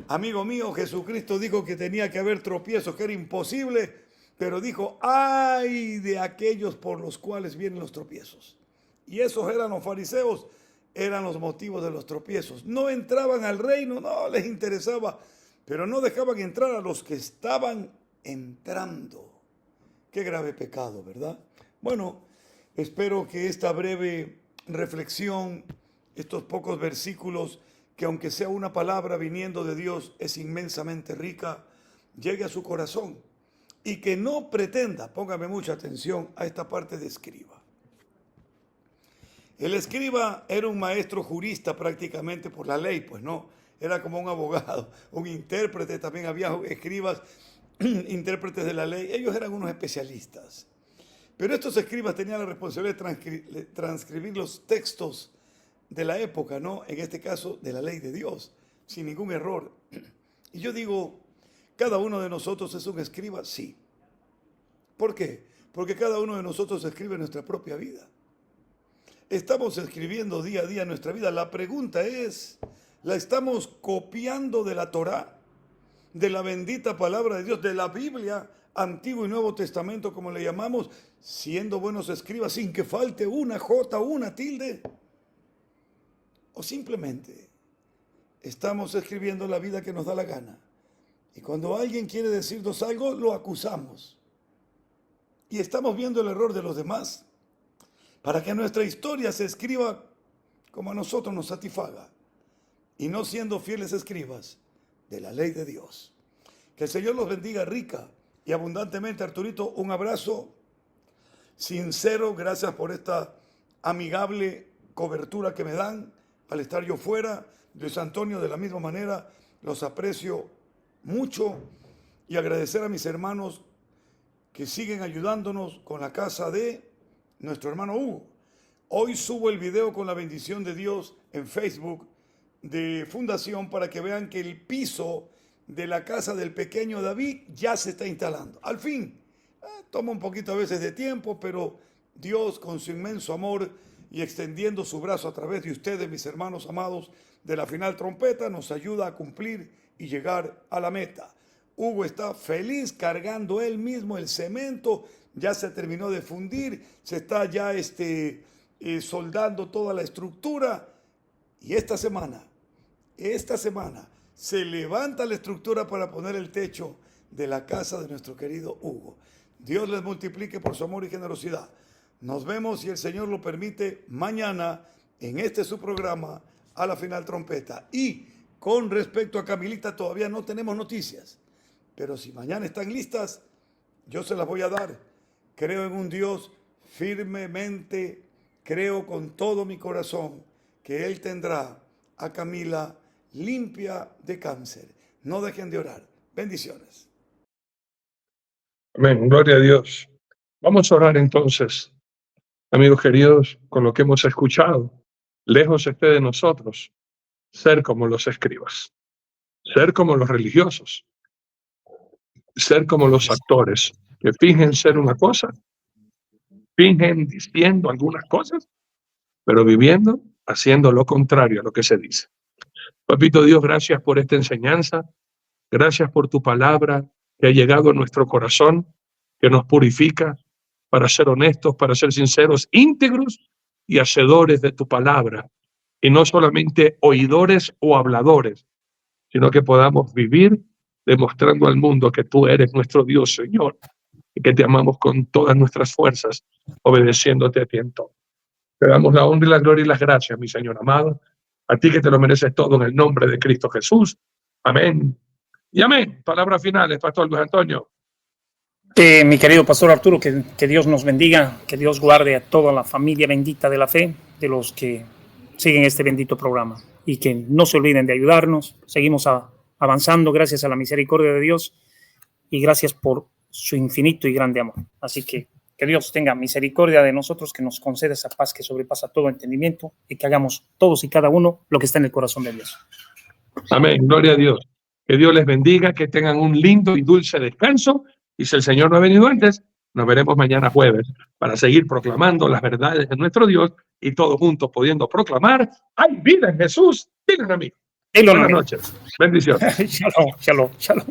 Amigo mío, Jesucristo dijo que tenía que haber tropiezos, que era imposible, pero dijo, ay de aquellos por los cuales vienen los tropiezos. Y esos eran los fariseos, eran los motivos de los tropiezos. No entraban al reino, no les interesaba, pero no dejaban entrar a los que estaban entrando. Qué grave pecado, ¿verdad? Bueno, espero que esta breve reflexión, estos pocos versículos, que aunque sea una palabra viniendo de Dios, es inmensamente rica, llegue a su corazón y que no pretenda, póngame mucha atención a esta parte de escriba. El escriba era un maestro jurista prácticamente por la ley, pues no, era como un abogado, un intérprete, también había escribas, intérpretes de la ley, ellos eran unos especialistas. Pero estos escribas tenían la responsabilidad de transcribir los textos de la época, ¿no? En este caso, de la ley de Dios, sin ningún error. Y yo digo, ¿cada uno de nosotros es un escriba? Sí. ¿Por qué? Porque cada uno de nosotros escribe nuestra propia vida. Estamos escribiendo día a día nuestra vida. La pregunta es, ¿la estamos copiando de la Torá? De la bendita palabra de Dios, de la Biblia, Antiguo y Nuevo Testamento, como le llamamos, siendo buenos escribas, sin que falte una jota, una tilde. O simplemente estamos escribiendo la vida que nos da la gana. Y cuando alguien quiere decirnos algo, lo acusamos. Y estamos viendo el error de los demás para que nuestra historia se escriba como a nosotros nos satisfaga. Y no siendo fieles escribas de la ley de Dios. Que el Señor los bendiga rica y abundantemente. Arturito, un abrazo sincero. Gracias por esta amigable cobertura que me dan al estar yo fuera. Luis Antonio, de la misma manera, los aprecio mucho y agradecer a mis hermanos que siguen ayudándonos con la casa de nuestro hermano Hugo. Hoy subo el video con la bendición de Dios en Facebook de Fundación para que vean que el piso de la casa del pequeño David ya se está instalando. Al fin, toma un poquito a veces de tiempo, pero Dios con su inmenso amor y extendiendo su brazo a través de ustedes, mis hermanos amados, de la Final Trompeta, nos ayuda a cumplir y llegar a la meta. Hugo está feliz cargando él mismo el cemento, ya se terminó de fundir, se está ya soldando toda la estructura y esta semana se levanta la estructura para poner el techo de la casa de nuestro querido Hugo. Dios les multiplique por su amor y generosidad. Nos vemos, si el Señor lo permite, mañana en su programa, A la Final Trompeta. Y con respecto a Camilita, todavía no tenemos noticias. Pero si mañana están listas, yo se las voy a dar. Creo en un Dios firmemente, creo con todo mi corazón que Él tendrá a Camila limpia de cáncer. No dejen de orar. Bendiciones. Amén, gloria a Dios. Vamos a orar entonces, amigos queridos, con lo que hemos escuchado. Lejos esté de nosotros ser como los escribas, ser como los religiosos, ser como los actores que fingen ser una cosa, fingen diciendo algunas cosas, pero viviendo, haciendo lo contrario a lo que se dice. Papito Dios, gracias por esta enseñanza, gracias por tu palabra que ha llegado a nuestro corazón, que nos purifica para ser honestos, para ser sinceros, íntegros y hacedores de tu palabra, y no solamente oidores o habladores, sino que podamos vivir demostrando al mundo que tú eres nuestro Dios, Señor, y que te amamos con todas nuestras fuerzas, obedeciéndote a ti en todo. Te damos la honra y la gloria y las gracias, mi Señor amado, a ti que te lo mereces todo en el nombre de Cristo Jesús. Amén y amén. Palabras finales, Pastor Luis Antonio. Mi querido Pastor Arturo, que Dios nos bendiga, que Dios guarde a toda la familia bendita de la fe, de los que siguen este bendito programa, y que no se olviden de ayudarnos. Seguimos avanzando gracias a la misericordia de Dios y gracias por su infinito y grande amor. Así que Dios tenga misericordia de nosotros, que nos conceda esa paz que sobrepasa todo entendimiento y que hagamos todos y cada uno lo que está en el corazón de Dios. Amén, gloria a Dios. Que Dios les bendiga, que tengan un lindo y dulce descanso, y si el Señor no ha venido antes, nos veremos mañana jueves para seguir proclamando las verdades de nuestro Dios y todos juntos pudiendo proclamar: hay vida en Jesús. Tienen amigos. Buenas noches. Bendiciones. Shalom, shalom, shalom.